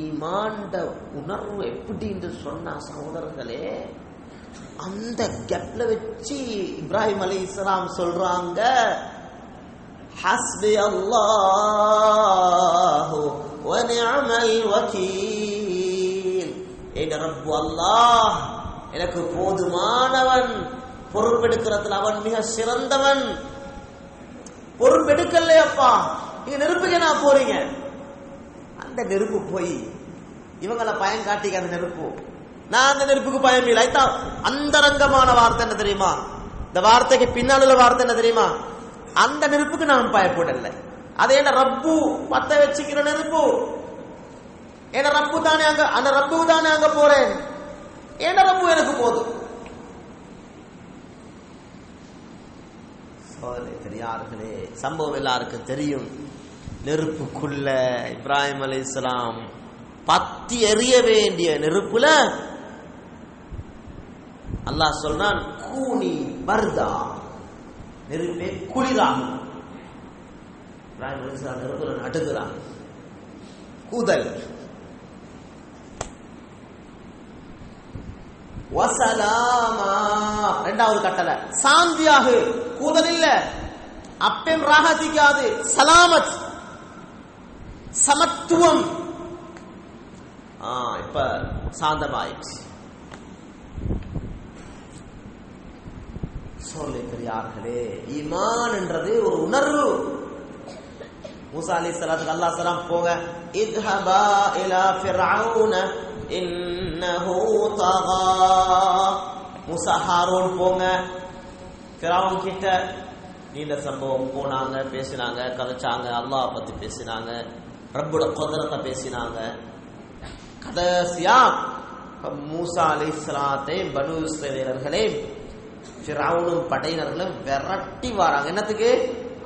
ஈமான்ட உணர்வு எப்படி என்று சொன்ன சகோதரர்களே, அந்த கெப்ல வச்சு இப்ராஹிம் அலைஹிஸ்ஸலாம் சொல்றாங்க, ஹஸ்பி அல்லாஹு வ நிஅமல் வகீல். என் ரப்பு அல்லாஹ் எனக்கு போதுமானவன், பொறுப்பெடுக்கிறதுல அவன் மிக சிறந்தவன். பொறுப்பெடுக்கலையப்பா, நீங்க நெருப்புக்கு என்ன போறீங்க? அந்த நெருப்பு போய் இவங்களை பயம் காட்டிக்க. அந்த நெருப்பு, நான் அந்த நெருப்புக்கு பயம் இல்லை. அந்தரங்கமான வார்த்தை என்ன தெரியுமா? இந்த வார்த்தைக்கு பின்னால் உள்ள வார்த்தை என்ன தெரியுமா? அந்த நெருப்புக்கு நான் பயப்படல. அதே ரப்பு பத்த வச்சுக்கிற நெருப்பு, ஏன்னா ரப்பு தானே அங்க, அந்த ரப்பு தானே அங்க போறேன். ஏன்னா ரப்பு எனக்கு போதும். பெரியார்களே, சம்பவம் எல்லாருக்கும் தெரியும். நெருப்புக்குள்ள இப்ராஹிம் அலைஹிஸ்ஸலாம் பத்தி எறிய வேண்டிய நெருப்புல அல்லாஹ் சொல்றான், கூனி பர்தா, நெருப்பே குளிராகும். இப்ராஹிம் அலைஹிஸ்ஸலாம் நெருப்புல நடுகிறான். கூதல் வசலாமா, இரண்டாவது கட்டளை சாந்தியாக. கூதல் இல்ல, அப்பெம் ராகத்திக்காது. சலாமத், சமத்துவம். இப்ப சாந்தமாயிடுச்சு. சொல்லி பெரியார்களே, ஈமான் என்றது ஒரு உணர்வு. மூசா அலைஹிஸ்ஸலாத்துக்கு அல்லாஹ் சலாம் போக, இத்ஹபா இலா ஃபிர்அவுன இன்னஹு தகா. மூசா ஹாரூன் போங்க ஃபிரௌன் கிட்ட. நீண்ட சம்பவம். போனாங்க, பேசினாங்க, கதைச்சாங்க, அல்லாஹ் பத்தி பேசினாங்க, ரப்போட குதிரத்தை பேசினாங்க. கடைசியா மூசா அலைஹிஸ்ஸலாத்தை பனு இஸ்ரவேலர்களே ஃபிரௌனும் படையினர்களும் விரட்டி வராங்க. என்னத்துக்கு?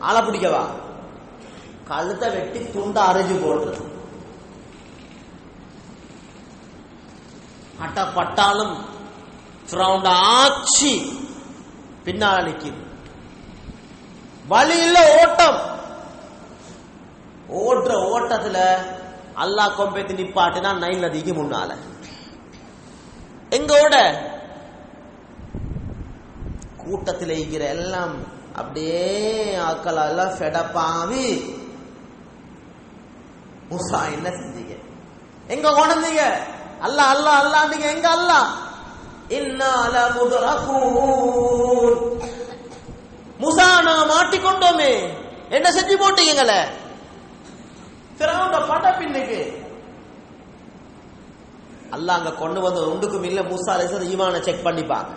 ஆளை பிடிக்கவா? கழுத்தை வெட்டி துண்டா அரைஞ்சு போடுறது. பட்டாலும் ஃபிரௌன் ஆட்சி பின்னால நிக்குது. வழி இல்ல, ஓட்டம். ஓடுற ஓட்டத்துல அல்லாஹ் கொம்பேத்தி நிப்பாட்டினா நைல் நதிக்கு முன்னால. எங்கோட கூட்டத்தில் இருக்கிற எல்லாம் அப்படியே ஆக்கள் எல்லாம் ஃபெடப்பாவி, மூசா என்ன செஞ்சீங்க? எங்க கொண்டீங்க? அல்லாஹ் அல்லாஹ் அல்லாஹ், நீங்க எங்க? அல்லாஹ் இன்னா லமுதரகூன். மூசா, நாங்க மாட்டிக்கொண்டோமே, என்ன செஞ்சு போட்டீங்களே? ஃபிரௌனோட பட பின்னுக்கு அல்லாஹ் அங்க கொண்டு வந்த ஒன்றுக்கும் இல்ல. மூசா அலைஹிஸ்ஸலாம் ஈமான செக் பண்ணிப்பாங்க.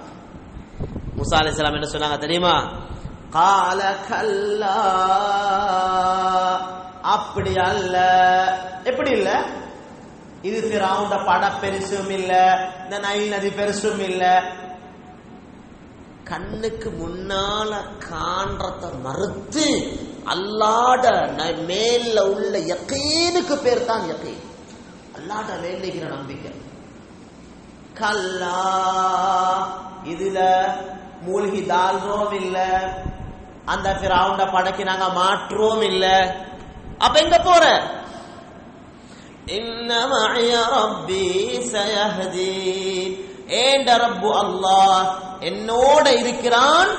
மூசா அலைஹிஸ்ஸலாம் என்ன சொன்னாங்க தெரியுமா? கால கல்லா, அப்படி அல்ல. எப்படி இல்ல? இது ஃபிரௌனோட பட பெருசும் இல்ல, இந்த நைல் நதி பெருசும் இல்ல. கண்ணுக்கு முன்னால காண்றத மறுத்து அல்லாட மேல உள்ள யக்கீனுக்கு பேர் தான் யக்கீன். அல்லாட மேல இருக்கிற நம்பிக்கை. கல்லா, இதுல மூழ்கி தாழ்றோம் இல்ல, அந்த ஃபிரௌனோட படைக்கு நாங்க மாற்றுவோம் இல்ல. அப்ப எங்க போற? இன்னமா யா ரப்பி சயஹ்தீன், ஏண்ட ரப்பு அல்லாஹ் என்னோட இருக்கிறான்.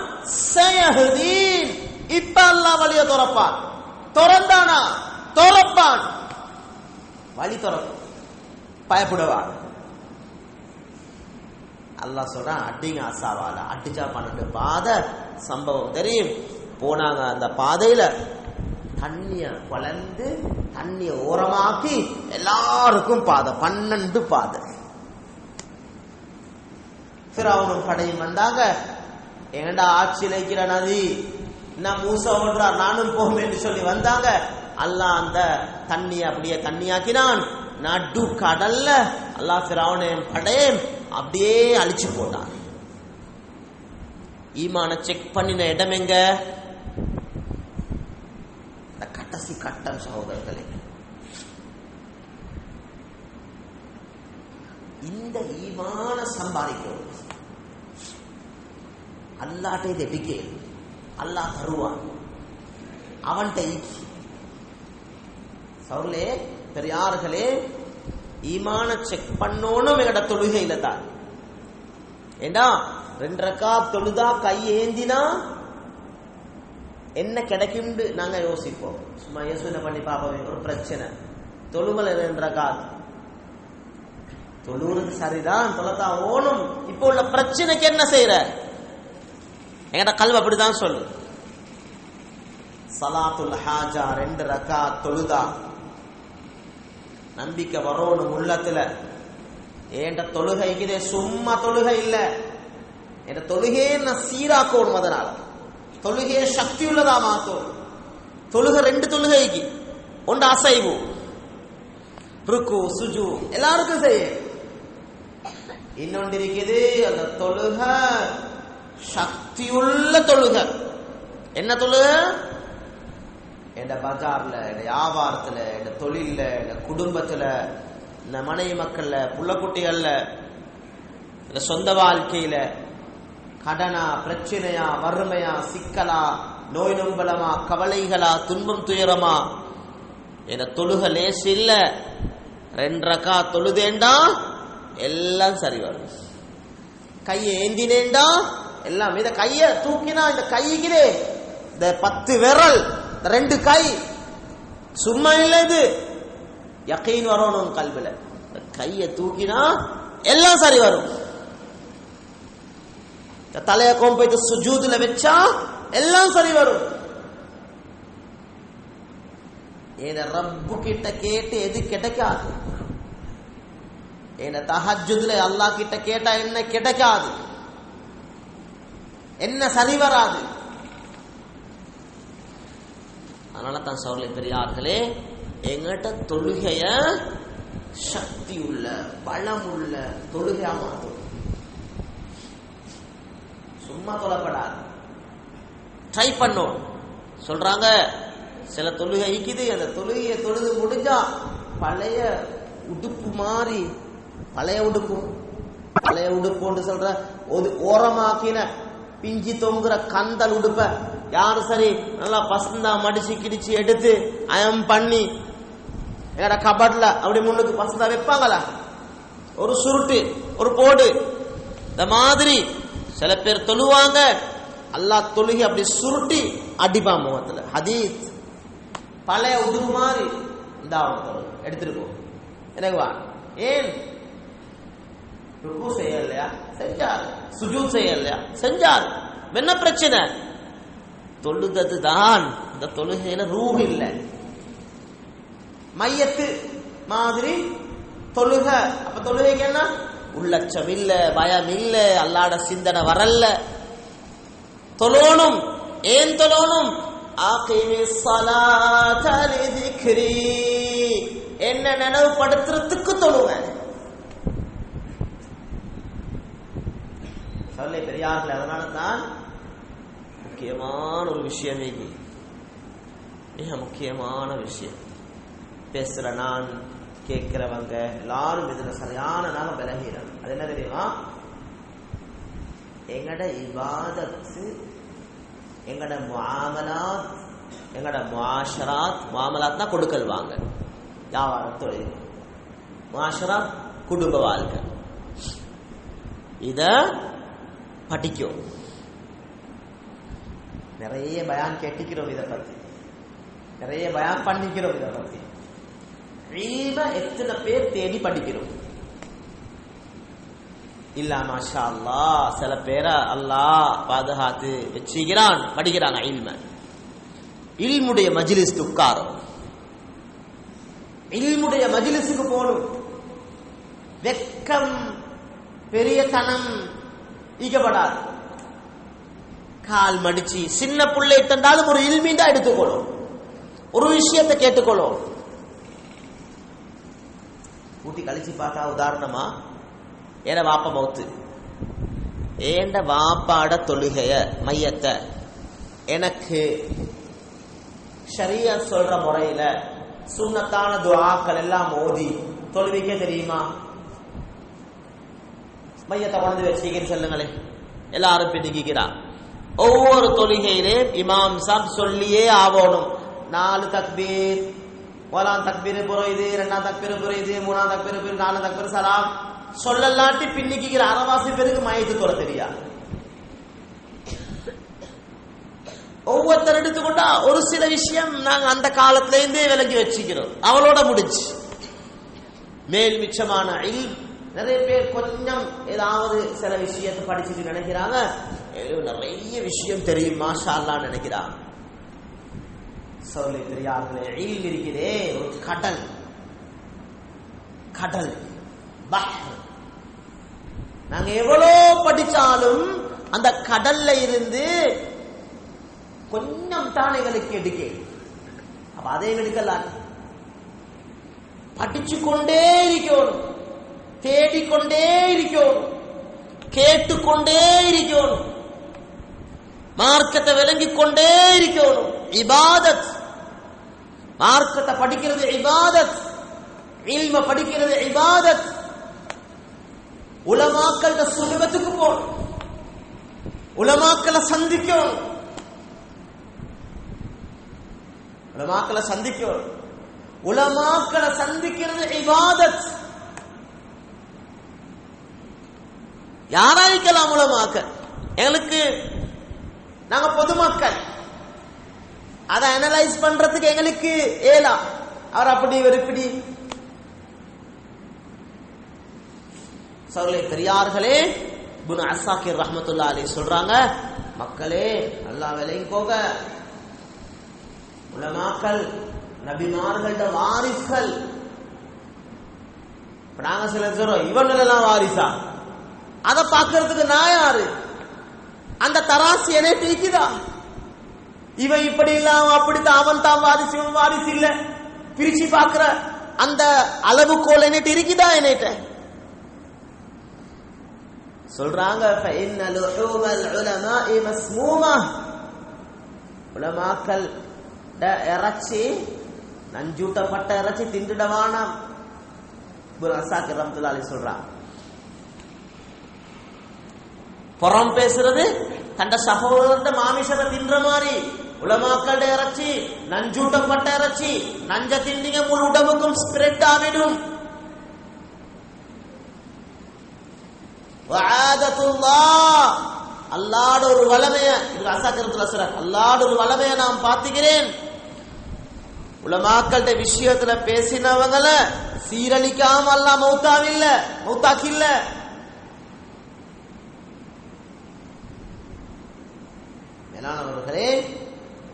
சயஹ்தீன், இப்ப அல்லாஹ் வழிய திறப்பான். திறந்தானா? திறப்பான். வழி திறக்கும், பயப்படுவான். அல்லாஹ் சொல்றான், அடிங்க அசாவால. அடிச்சா 12 பாதை. சம்பவம் தெரியும். போனாங்க, அந்த பாதையில தண்ணிய வளர்ந்து தண்ணிய ஓரமாக்கி எல்லாருக்கும் பாதை. 12 பாதை. ஃபிரௌனும் படையும் வந்தாங்க. எங்கடா ஆட்சியில் இருக்கிற நதி, நான் மூசா ஓடுறார், நானும் போகுமேன்னு சொல்லி வந்தாங்க. அல்லாஹ் அந்த தண்ணியை அப்படியே தண்ணியாக்கினான். நடு கடல்ல அல்லாஹ் ஃபிரௌனையும் படையும் அப்படியே அழிச்சு போட்டான். ஈமான செக் பண்ணின இடம் எங்க? கடைசி கட்டம் சகோதரர்களே. இந்த ஈமான சம்பாதிக்கும். அல்லாட்ட இது எடிக்கே, அல்லாஹ் தருவான். அவன்கிட்ட சவுலே பெரியார்களே, ஈமான செக் பண்ணோனும் எங்கட தொழுகையில தான். ஏண்டா 2 ரக்காத் தொழுதா கை ஏந்தினா என்ன கிடைக்கும் நாங்க யோசிப்போம். சும்மா யோசனை பண்ணி பார்ப்போம். ஒரு பிரச்சனை, தொழுமலை 2 ரக்காத் தொழுறது சரிதான், தொலைத்தான் ஓணும். இப்போ உள்ள பிரச்சனைக்கு என்ன செய்யற? எங்கட கல்வி அப்படிதான் சொல்லு. சலாத்துல் ஹாஜா 2 ரக்காத் தொழுதா நம்பிக்கை வரணும் உள்ளத்துல. ஏண்ட தொழுகைக்குதே சும்மா தொழுகை இல்ல, என் தொழுகையே நான் சீராக்கணும். அதனால தொழுகையை சக்தி உள்ளதா மாத்தோம். தொழுகை 2 தொழுகைக்கு ஒன்று அசைவு, ருக்கு சுஜு எல்லாருக்கும் செய்ய. இன்னொன்று இருக்குது அந்த தொழுகை சக்தியுள்ள தொழுகை. என்ன தொழுகை? என் பஜார்ல, என் வியாபாரத்துல, என் தொழில, என் குடும்பத்துல, இந்த மனைவி மக்கள்ல, புள்ள குட்டிகள்ல, இந்த சொந்த வாழ்க்கையில, கடனா பிரச்சனையா வறுமையா சிக்கலா நோய் நொம்பலமா கவலைகளா துன்பம் துயரமா, என தொழுக லேசு இல்ல. 2 ரக்காத் தொழுதேண்டா எல்லாம் சரி வரும். கையை ஏந்தினேண்டா எல்லாம். இத கைய தூக்கினா இந்த கைக்குதே இந்த 10 விரல், 2 கை சும்மா இல்ல. இது யகீன் வரணும் கல்வில. கைய தூக்கினா எல்லாம் சரி வரும். தலைய கோம்பைத்து சுஜூதுல வச்சா எல்லாம் சரி வரும். ஏன ரப்பு கிட்ட கேட்டு எது கிடைக்காது. ஏன தஹஜ்ஜுதுல அல்லாஹ் கிட்ட கேட்டா என்ன கிடைக்காது, என்ன சரி வராது. அதனால தான் சகோதரர்களே பெரியார்களே, எங்கிட்ட தொழுகைய சக்தி உள்ள பலம் உள்ள தொழுகையா மாற்றும். சும்மா தொழப்படாது, ட்ரை பண்ணோம். சொல்றாங்க சில தொழுகை இருக்குது, அந்த தொழுகையை தொழுது முடிஞ்சா பழைய உடுப்பு மாறி, பழைய உடுப்பு சொல்ற ஓரமாக்கின பிஞ்சி தொங்குற கந்தல் உடுப்ப யாரு சரி நல்லா பசந்தா மடிச்சு கிடிச்சு எடுத்து அயம் பண்ணி எங்கட கபட்ல அப்படி முன்னுக்கு பசந்தா வைப்பாங்களா, ஒரு சுருட்டு ஒரு போடு, இந்த மாதிரி சில பேர் தொழுவாங்க. அல்லாஹ் தொழுகி அப்படி சுருட்டி அடிப்பா முகத்துல. ஹதீஸ் பழைய உடுப்பு மாதிரி இந்த எடுத்துட்டு போ எனக்கு வா. ஏன் ருக்கு செய்யலையா? செஞ்சாரு. சுஜூத் செய்யலையா? செஞ்சாரு. என்ன பிரச்சனை? தொழுதது தான். இந்த தொழுகையில ரூஹ் இல்ல, மையத்து மாதிரி தொழுக. அப்ப தொழுகைக்கு என்ன? உள்ளச்சம் இல்ல, பயம் இல்ல, அல்லாட சிந்தனை வரல. தொழணும். ஏன் தொழணும்? என்ன நினைவுபடுத்துறதுக்கு தொழுவேன். சொல்ல பெரியார்கள். அதனால தான் முக்கியமான ஒரு விஷயம், மிக முக்கியமான விஷயம் பேசுற நான் கேட்கிறவங்க எல்லாரும் இதுல சரியான நாம விலகிறோம். அது என்ன தெரியுமா? எங்கட இபாதத்து, எங்கட முஆமலாத், எங்கட முஆஷராத். முஆமலாத்னா கொடுக்கல் வாங்க, வியாபாரம் தொழில். முஆஷராத் குடும்ப வாழ்க்கை. இத படிக்கும். நிறைய பயான் கேட்டிக்கிறோம் இதை பத்தி, நிறைய பயான் பண்ணிக்கிறோம் இதை பத்தி. எத்தனை பேர் தேடி படிக்கிறோம் இல்ல? மாஷா அல்லாஹ், சில பேரை அல்லாஹ் பாதுகாத்து வச்சுக்கிறான், படிக்கிறாங்க. இல்முடைய மஜ்லிஸ் உட்காரும், இல்முடைய மஜ்லிஸுக்கு போகணும். வெக்கம் பெரியத்தனம் ஈகப்படாது. கால் மடிச்சு சின்ன புள்ளை தந்தாலும் ஒரு இல்மீண்டா எடுத்துக்கொள்ளும், ஒரு விஷயத்தை கேட்டுக்கொள்ளும். ஊட்டி கழிச்சு பார்த்தா உதாரணமா ஏன வாப்ப மௌத்து, ஏண்ட வாப்பாட தொழுகைய மையத்தை எனக்கு ஷரியத் சொல்ற முறையில சுன்னத்தான துஆக்கள் எல்லாம் ஓதி தொழுவிக்க தெரியுமா? மையத்தை கொண்டு வச்சுக்கன்னு சொல்லுங்களே. எல்லாரும் பின்னிக்கிறான். ஒவ்வொரு தொழுகையிலே இமாம் சாப் சொல்லியே ஆகணும். 4 தக்பீர், 1ஆம் தக்பீர் புரியுது, 2ஆம் தக்பீர் புரியுது, 3ஆம் தக்பீர் புரியுது, 4ஆம் தக்பீர் சலாம் சொல்லலாட்டி பின்னிக்கிற அறவாசி பேருக்கு மையத்து தொலை தெரியாது. ஒவ்வொருத்தர் எடுத்துக்கொண்டா ஒரு சில விஷயம் நாங்க அந்த காலத்துல இருந்தே விலகி வச்சுக்கிறோம். அவளோட முடிச்சு மேல் மிச்சமான நிறைய பேர் கொஞ்சம் ஏதாவது சில விஷயத்தை படிச்சுட்டு நினைக்கிறாங்க நிறைய விஷயம் தெரியும் மாஷா அல்லாஹ் நினைக்கிறாங்க. சொல்லி தெரியார்களே, இல்ம் இருக்கிறே ஒரு கடல், கடல் பஹ்ர். நாங்க எவ்வளோ படிச்சாலும் அந்த கடல்ல இருந்து கொஞ்சம் தான் எங்களுக்கு எடுக்க. அப்ப அதை எடுக்கலாம். படிச்சு கொண்டே இருக்கணும், தேடிக்கொண்டே இருக்கணும், கேட்டுக்கொண்டே இருக்கணும், மார்க்கத்தை விளங்கிக் கொண்டே இருக்கணும். இபாதத், மார்க்கத்தை படிக்கிறது இபாதத், இல்ம படிக்கிறது இபாதத். உலமாக்கள சுஹபத்துக்கு போகணும், உலமாக்களை சந்திக்கணும், உலமாக்களை சந்திக்கணும். உலமாக்களை சந்திக்கிறது இபாதத். யாராய்க்கலாம் உலமாக்கள்? எங்களுக்கு நாங்க பொதுமக்கள், அதை அனலைஸ் பண்றதுக்கு எங்களுக்கு ஏலா. அவர் அப்படி இவர் இப்படி. சகோதரர்களே பெரியார்களே, இப்னு அஸ்ஸாகிர் ரஹ்மத்துல்லாஹி அலைஹி சொல்றாங்க, மக்களே அல்லாஹ் விளங்கிக்கோங்க, உலமாக்கள் நபிமார்களோட வாரிசுகள். நாங்க சில சொல்றோம் இவன் எல்லாம் வாரிசா, அதை பார்க்கறதுக்கு நான் யாரு? அந்த தராசு என்ன டீக்குதா? இவன் இப்படி இல்ல அப்படித்தான், அவன் தான் வாரிசு இவன் வாரிசு இல்ல பிரிச்சு பாக்குற அந்த அளவுகோல் என்ன இருக்குதா? என்னட்ட சொல்றாங்க, உலமாக்கள் இறைச்சி நஞ்சூட்டப்பட்ட இறைச்சி திண்டுடவான சொல்றான். புறம் பேசுறது தண்ட சகோதரன் மாமிசத்தை தின்ற மாதிரி. உலமாக்கள இறைச்சி நஞ்சூட்டப்பட்ட இறைச்சி, நஞ்ச திண்டிங்க முழு உடம்புக்கும் ஸ்ப்ரெட் ஆகிடும். அல்லாட ஒரு வளமைய அல்லாட ஒரு வளமைய நான் பார்த்துக்கிறேன். உலமாக்கள்ட விஷயத்துல பேசினவங்களை சீரழிக்காம அல்லா மௌத்தாக்கில்ல. மேலானவர்களே,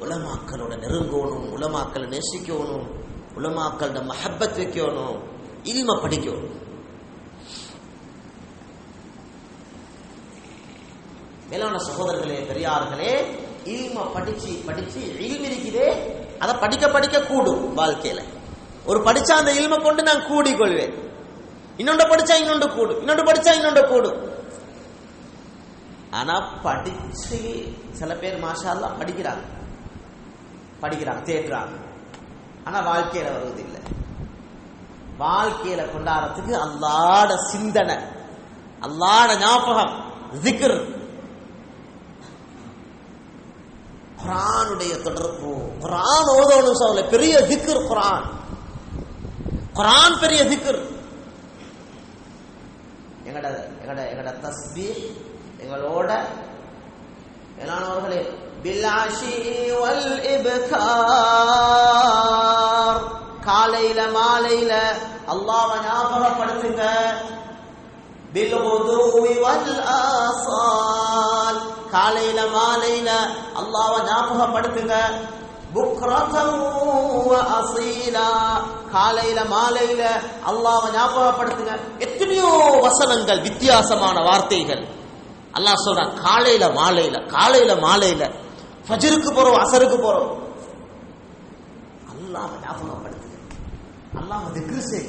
உலமாக்களோட நெருங்கணும், உலமாக்களை நேசிக்கணும், உலமாக்களோட மஹப்பத் வைக்கணும், இல்ம படிக்கணும். மேலான சகோதரர்களே பெரியார்களே, இல்ம படிச்சு படிச்சு இல்ம இருக்குதே, அதை படிக்க படிக்க கூடும் வாழ்க்கையில. ஒரு படிச்சா அந்த இல்ம கொண்டு நான் கூடிக்கொள்வேன். இன்னொன்று படிச்சா இன்னொன்று கூடும், இன்னொன்று படிச்சா இன்னொன்று கூடும். ஆனா படிச்சு சில பேர் மாஷா அல்லாஹ் படிக்கிறாங்க தேடுறாங்க, ஆனா வாழ்க்கையில வருவதில்லை. வாழ்க்கையில கொண்டாடுறதுக்கு அல்லாஹ்ட சிந்தனை, அல்லாஹ்ட ஞாபகம், ஜிக்ர், குர்ஆனுடைய தொடர்பு. குர்ஆன் ஓதணும் சொல்ல பெரிய ஜிக்ர், குர்ஆன் பெரிய ஜிக்ர். எங்கட தஸ்பீஹ் எங்களோட மேலானவர்களே, பில்ஆஷி வல் இப்கார், காலையில மாலையில அல்லாஹ்வை ஞாபகப்படுத்துங்க. பில்குதுவி வல் ஆஸால், காலையில மாலையில அல்லாஹ்வை ஞாபகப்படுத்துங்க. புக்ரதன் வ அஸீலா, காலையில மாலையில அல்லாஹ்வை ஞாபகப்படுத்துங்க. எத்தனையோ வசனங்கள், வித்தியாசமான வார்த்தைகள் அல்லாஹ் சொல்றான். காலையில மாலையில, காலையில மாலையில, ஃபஜ்ருக்கு போறோம், அஸருக்கு போறோம், அல்லாஹ்வை ஞாபகப்படுத்துங்க, அல்லாஹ்வை திக்ர் செய்.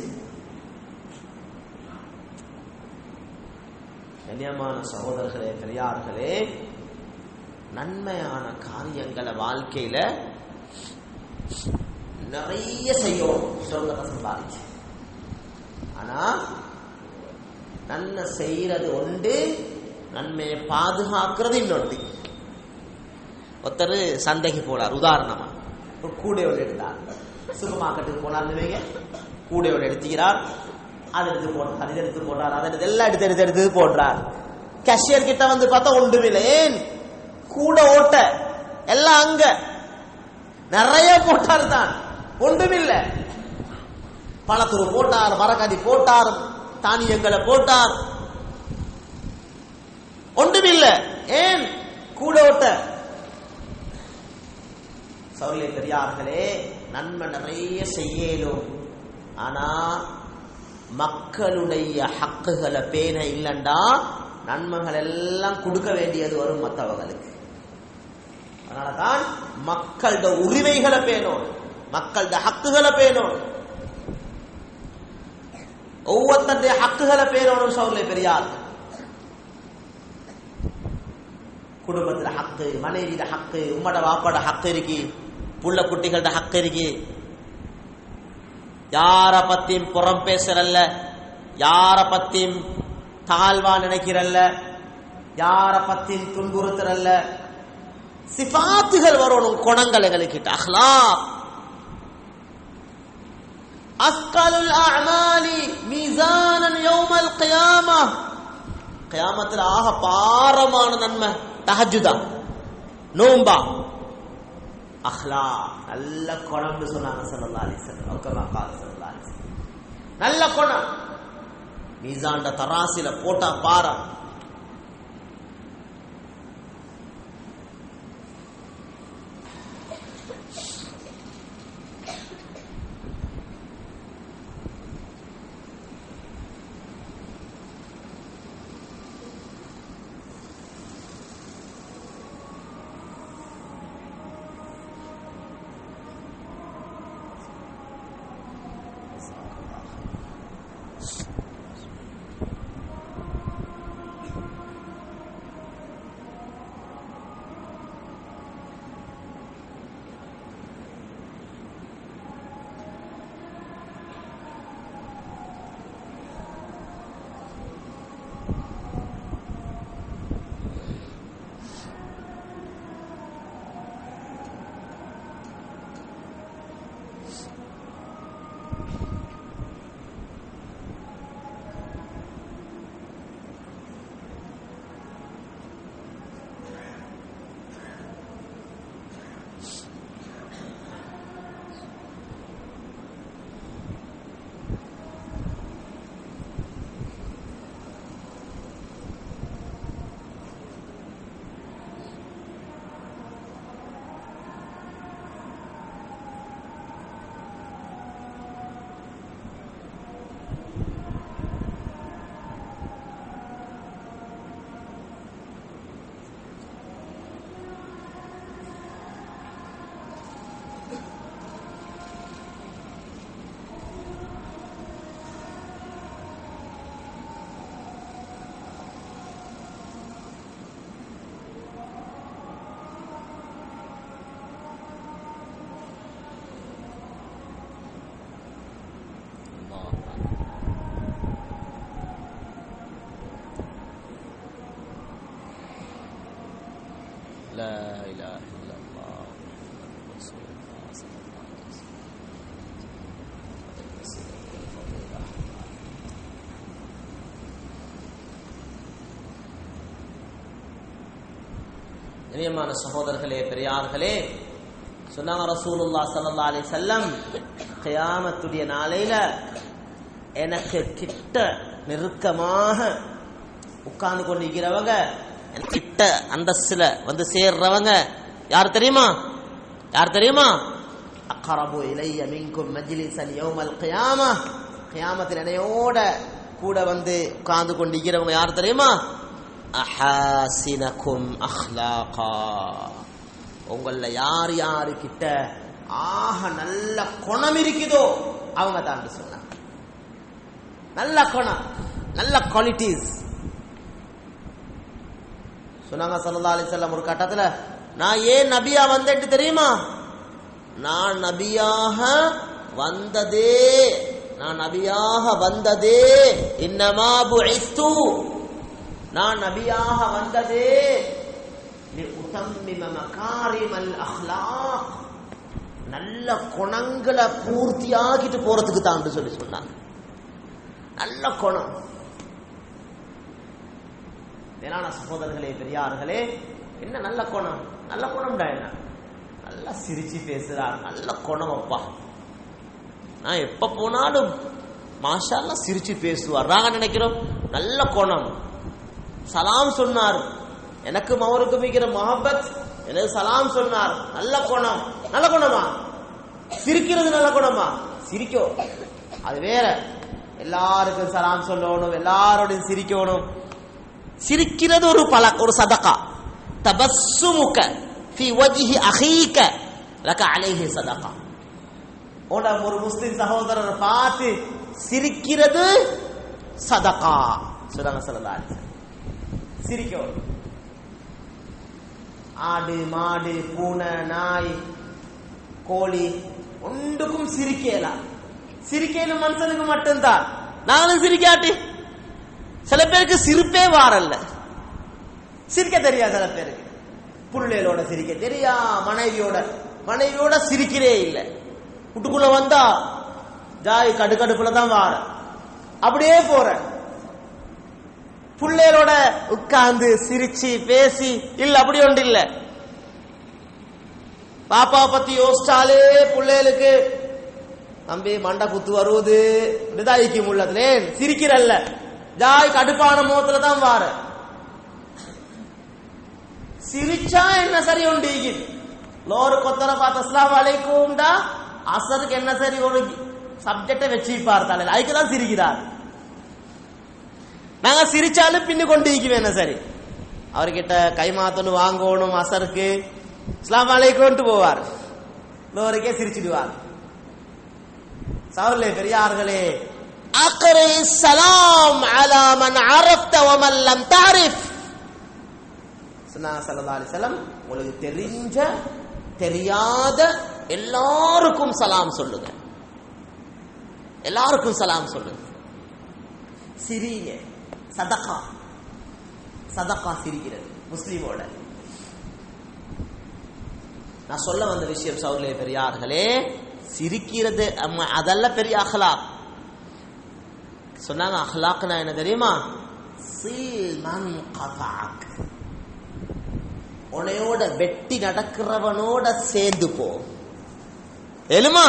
கண்ணியமான சகோதரர்களே பெரியார்களே, நன்மையான காரியங்களை வாழ்க்கையில நிறைய செய்யும், சொர்க்கத்தை சம்பாதிச்சு. ஆனா நன்மை செய்யறது ஒன்று, நன்மையை பாதுகாக்கிறது இன்னொன்று. ஒருத்தர் சந்தைக்கு போனார், உதாரணமா ஒரு கூடையோடு எடுத்தார். சூப்பர் மார்க்கெட்டுக்கு போனார், கூடையோடு எடுத்துக்கிறார், அதை எடுத்து போடுறார், அதை எடுத்து போடுறார், அதை எல்லாம் எடுத்து போடுறார். கேஷியர் கிட்ட வந்து பார்த்தா ஒன்றுமில்லை. ஏன்? கூட ஓட்ட எல்லாம் அங்க நிறைய போட்டார் தான், ஒன்றுமில்லை. பழத்தூர் போட்டார், மரக்காதி போட்டார், தானியங்களை போட்டார். ஒன்றுமில்லை. ஏன்? கூடோட்ட. சௌர்லே பெரியார்களே, நன்மை நிறைய செய்யலும். ஆனா மக்களுடைய ஹக்குகளை பேண இல்லைண்டா நன்மைகள் எல்லாம் கொடுக்க வேண்டியது வரும் மற்றவங்களுக்கு. அதனாலதான் மக்களோட உரிமைகளை பேணும், மக்களோட ஹக்குகளை பேணும், ஒவ்வொருத்தருடைய ஹக்குகளை பேணணும். சௌர்லே பெரியார், குடும்பத்துல ஹக்கு, மனைவியோட ஹக்கு, உம்மட வாப்பாட ஹக்கு இருக்கு, புள்ள குட்டிகளோட ஹக்கு இருக்கு. யார பத்தியும் புறம் பேசுறல்ல, யார பத்தியும் தாழ்வா நினைக்கிறல்ல, யார பத்தியும் துன்புறுத்துறல்ல. சிபாத்துகள் வரணும், குணங்கள் எங்களுக்கு. அஹ்லாக் அஸ்கலுல் அஅமாலி மீசானன் யௌமல் கியாமஹ். கியாமத்துல ஆக பாரமான நன்மை தஹஜ்ஜுதா, நோம்பா. அஹ்லாக் நல்ல குணம்னு சொன்னாங்க ஸல்லல்லாஹு அலைஹி வஸல்லம். நல்ல குணம் மீசான்ட தராசில போட்டா பாரம். இனியமான சகோதரர்களே, பெரியார்களே, சொன்னாங்க ரசூலுல்லாஹ் ஸல்லல்லாஹு அலைஹி வஸல்லம், கியாமத்துடைய நாளையில எனக்கு கிட்ட நெருக்கமாக உட்கார்ந்து கொண்டிருக்கிறவங்க, கிட்ட அந்தஸ்துல வந்து சேர்றவங்க யார் தெரியுமா? யார் தெரியுமா? அக்ரபு இலைய மின்கும் மஜ்லிஸன் யௌமல் கியாமஹ். கியாமத்தில் என்னையோட கூட வந்து உட்கார்ந்து கொண்டிருக்கிறவங்க யார் தெரியுமா? அஹாசினகும் அஹ்லாகா. உங்கள யார் யாரு கிட்ட ஆக நல்ல குணம் இருக்குதோ அவங்க தான் சொன்னாங்க. நல்ல குணம், நல்ல குவாலிட்டிஸ் சொன்னாங்க ஸல்லல்லாஹு அலைஹி வஸல்லம். ஒரு கட்டத்துல, நான் ஏன் நபியா வந்தேன்னு தெரியுமா? நான் நபியாக வந்ததே இன்னமா புஇஸ்து, நான் நபியாக வந்ததே லிஉதம்மிம மகாரிமல் அஹ்லாக், நல்ல குணங்களை பூர்த்தியாகிட்டு போறதுக்கு தான் சொல்லி சொன்னாங்க. நல்ல குணம். மேலான சகோதரர்களே, பெரியார்களே, என்ன நல்ல குணம்? நல்ல குணம்டா என்ன? நல்லா சிரிச்சு பேசுறார், நல்ல குணம். அப்பா, நான் எப்ப போனாலும் மாஷா அல்லாஹ் சிரிச்சு பேசுவார். நாங்க நினைக்கிறோம் நல்ல குணம், சலாம் சொன்னார், எனக்கும் அவருக்கும் இருக்கிற மஹப்பத், எனக்கு சலாம் சொன்னார், நல்ல குணம். நல்ல குணமா? சிரிக்கிறது நல்ல குணமா? சிரிக்கும் அது வேற. எல்லாருக்கும் சலாம் சொல்லணும், எல்லாரோடையும் சிரிக்கணும். சிரிக்கிறது ஒரு ஒரு சதகா. தபஸ்ஸுமுக ஃபீ வஜ்ஹி அஹீக லக அலைஹி சதகா. ஒரு முஸ்லிம் சகோதரரை பார்த்து சிரிக்கிறது சதகா சொல்றாங்க ஸல்லல்லாஹு அலைஹி வஸல்லம். சிரிக்கும். ஆடு மாடு பூனை நாய் கோழி ஒன்றுக்கும் சிரிக்கலாம். சிரிக்கணும் மனுஷனுக்கு மட்டும்தான். நானும் சிரிக்காட்டி சில பேருக்கு சிரிப்பே வாரல்ல, சிரிக்க தெரியாது. சில பேருக்கு புள்ளைகளோட சிரிக்க தெரியா, மனைவியோட சிரிக்கிறே இல்லை. வீட்டுக்குள்ள வந்தா ஜாய் கடுக்கடுப்புல தான் வார, அப்படியே போற. புள்ளைகளோட உட்கார்ந்து சிரிச்சு பேசி இல்ல, அப்படி ஒன்று இல்ல. பாப்பா பத்தி யோசிச்சாலே பிள்ளைகளுக்கு தம்பி மண்டை குத்து வருவது இதாய்க்கும் உள்ளதுல சிரிக்கிறல்ல, ஜாய் கடுப்பான முகத்துல தான் வார. சிரிச்சா என்ன சரி உண்டு லோரு கொத்தர பார்த்து அஸ்ஸலாமு அலைக்கும்டா, அசருக்கு என்ன சரி ஒரு சப்ஜெக்ட வச்சு பார்த்தாலே அதுக்குதான் சிரிக்கிறார். நாங்க சிரிச்சாலும் பின்னு கொண்டு என்ன சரி அவர்கிட்ட கைமாத்தணும் வாங்கணும், அசருக்கு அஸ்ஸலாமு அலைக்கும் போவார், லோருக்கே சிரிச்சிடுவார். சகோதரர்களே பெரியார்களே, அக்ரி ஸலாம் அலா மன் அரஃப்த வ மன் லம் தஅரிஃப். ஸல்லல்லாஹு அலைஹி வஸல்லம் உங்களுக்கு தெரிஞ்ச தெரியாத எல்லாருக்கும் சலாம் சொல்லுங்க, எல்லாருக்கும் சலாம் சொல்லுங்க. சிரிங்க. சதகா, சதகா சிரிக்கிறது முஸ்லிமோட. நான் சொல்ல வந்த விஷயம் சகோதரர்களே பெரியார்களே, சிரிக்கிறது அதெல்லாம் பெரிய அஹ்லாக். சொன்னாங்க அஹ்லாக்னா என்ன தெரியுமா? சீல் மன் கதஅக், உன்னையோட வெட்டி நடக்கிறவனோட சேர்ந்து போ. ஏழுமா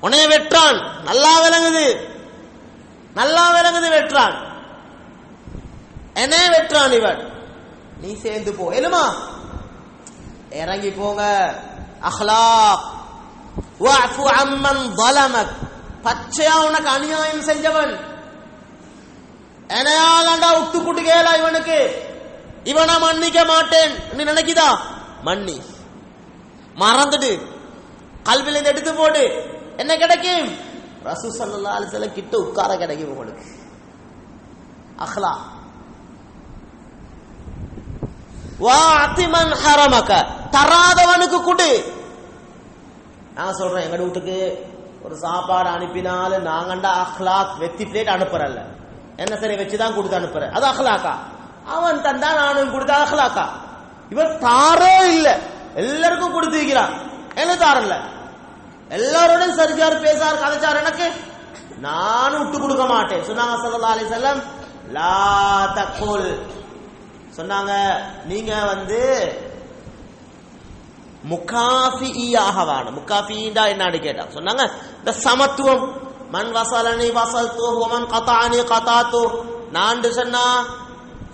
உன்னைய வெற்றான், நல்லா விளங்குது, நல்லா விளங்குது, வெற்றான், என்ன வெற்றான் இவன், நீ சேர்ந்து போ. ஏழுமா இறங்கி போங்க. அஹ்லாக். வஅஃபு அம்மன் ஸலமக், பச்சையா உனக்கு அநியாயம் செஞ்சவன் என்னையாலண்டா உத்து குட்டு கேளா இவனுக்கு, இவனை மன்னிக்க மாட்டேன் நீ நினைக்குதா, மன்னி, மறந்துடு, கல்வில இருந்து எடுத்து போடு, என்ன கிடைக்கும்? ரசூல் ஸல்லல்லாஹு அலைஹி வஸல்லம் கிட்ட உட்கார கிடைக்கும் உங்களுக்கு. அஹ்லா. வஅதி மன் ஹரமக, தராதவனுக்கு கொடு. நான் சொல்றேன், எங்க வீட்டுக்கு ஒரு சாப்பாடு அனுப்பினாலும் நாங்கண்டா அஹ்லாக் வெத்தி பிளேட் அனுப்புறல்ல, என்ன சரி வச்சுதான் கொடுத்து அனுப்புற, அது அஹ்லாக்கா? அவன் தந்தா நானும் கொடுத்தா அஹ்லாக்கா? இவன் தாரே இல்ல, எல்லாருக்கும் கொடுத்து வைக்கிறான், என்ன தாரல்ல, எல்லாரோட சரிஜாரு பேசாரு கதைச்சாரு, எனக்கு நானும் விட்டு கொடுக்க மாட்டேன் சொன்னாங்க ஸல்லல்லாஹு அலைஹி வஸல்லம். லா தகுல், சொன்னாங்க நீங்க முகாஃபியாக வாணும். முகாஃபிண்டா என்னன்னு கேட்டா சொன்னாங்க இந்த சமத்துவம். மன் வசலனி வசல்து வ மன் கதஅனி கதஅது, நான் சொன்னா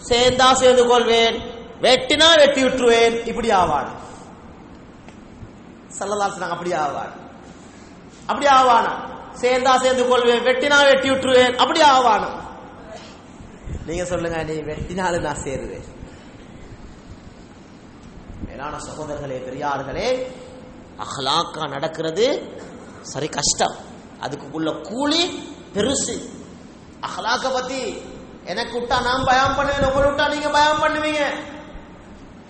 சேர்ந்தா சேர்ந்து கொள்வேன், வெட்டினா வெட்டி விட்டுருவேன், இப்படி ஆவான். ஸல்லல்லாஹு அலைஹி வஸல்லம் அப்படி ஆவான், அப்படி ஆவானா? சேர்ந்தா சேர்ந்து கொள்வேன், வெட்டினா வெட்டி விட்டுருவேன், அப்படி ஆவானா? நீங்க சொல்லுங்க, நீ வெட்டினாலும் நான் சேருவேன். மேலான சகோதரர்களே பெரியார்களே, அஹ்லாக்கா நடக்கிறது சரி கஷ்டம், அதுக்குள்ள கூலி பெருசு. அஹ்லாக்க பத்தி எனக்கு விட்டா நான் பயம் பண்ணுவேன், உங்களை விட்டா நீங்க பயம் பண்ணுவீங்க.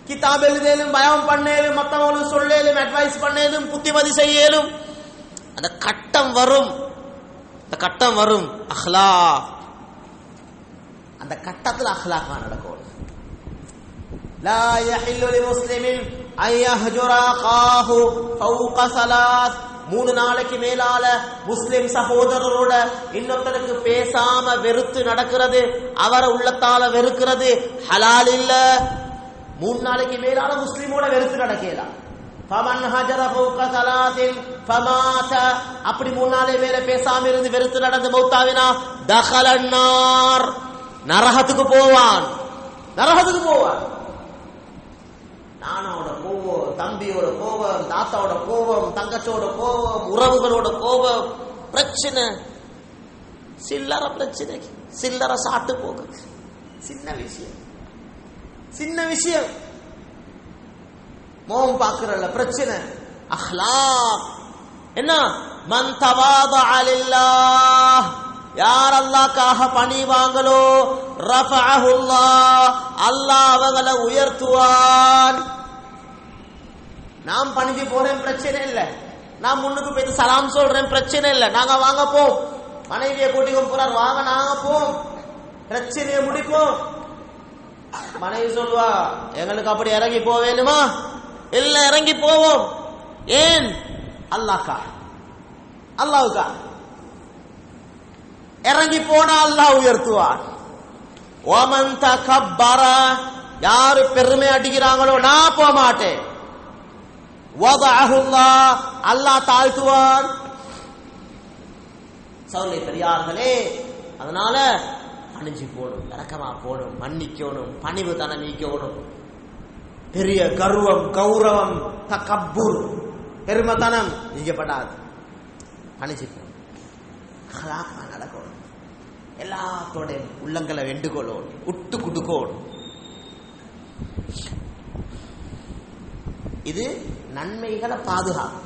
கிதாப் எழுதலும் பயம் பண்ணேலும், மற்றவங்களுக்கு சொல்லேலும், அட்வைஸ் பண்ணேலும், புத்திமதி செய்யலும். அந்த கட்டம் வரும், அந்த கட்டம் வரும். அஹ்லா, அந்த கட்டத்தில் அஹ்லாக்கா நடக்கும். லா யஹில்லு லிமுஸ்லிமின் அன் யஹ்ஜுர அகாஹு ஃபௌக ஸலாஸ், 3 நாளைக்கு மேலால முஸ்லிம் சகோதரரோட இன்னொருத்தருக்கு பேசாம வெறுத்து நடக்கிறது, அவரை உள்ளத்தால வெறுக்கிறது ஹலால் இல்ல. 3 நாளைக்கு மேலால முஸ்லிமோட வெறுத்து நடக்கலாம். ஃபமன் ஹஜர ஃபௌக ஸலாத்தின் ஃபமாத, அப்படி முன்னாலே மேல பேசாம இருந்து வெறுத்து நடந்து மௌத்தாவினா தஹலன் நார், நரகத்துக்கு போவான். நரகத்துக்கு போவான். நானோட கோபம், தம்பியோட கோபம், தாத்தாவோட கோபம், தங்கச்சோட கோபம், உறவுகளோட கோபம், பிரச்சனை, சில்லற பிரச்சனை, சில்லற சாட்டு போக, சின்ன விஷயம், சின்ன விஷயம், மோகம் பாக்குறல பிரச்சனை. அஹ்லாக் என்ன? மன் தவாதஅ லில்லாஹ், யார் அல்லாஹ்க்காக பணிவாங்களோ ரஃபஅஹுல்லாஹ், அல்லாஹ் அவங்களை உயர்த்துவான். நாம் பணிஞ்சு போறேன் பிரச்சனை இல்லை, நான் முன்னுக்கு போய் சலாம் சொல்றேன் பிரச்சனை இல்லை, நாங்க வாங்க போம், மனைவியை கூட்டிக்க போறார் வாங்க நாங்க போம், பிரச்சனையை முடிப்போம். மனைவி சொல்வா எங்களுக்கு அப்படி இறங்கி போவேணுமா? இல்ல இறங்கி போவோம். ஏன்? அல்லாஹ்க்கா, அல்லாஹ்வுக்கா இறங்கி போனா அல்லாஹ் உயர்த்துவார். வமன் தகப்பர, யாரு பெருமை அடிக்கிறாங்களோ நான் போக மாட்டேன், வதஅஹுல்லாஹ், அல்லாஹ் தாழ்த்துவார். சௌலே பெரியார்களே, அதனால அணிஞ்சு போடும், இறக்கமா போடும், மன்னிக்கணும், பணிவு தனமிக்கணும். பெரிய கர்வம், கௌரவம், தகப்புர், பெருமத்தனம் நீங்கப்படாது. அணிஞ்சு போடும், நடக்கணும், எல்லாத்தோட உள்ளங்களை வெண்டுகொள்ளோம், உட்டு குடுக்கோடும். இது நன்மைகளை பாதுகாக்கும்.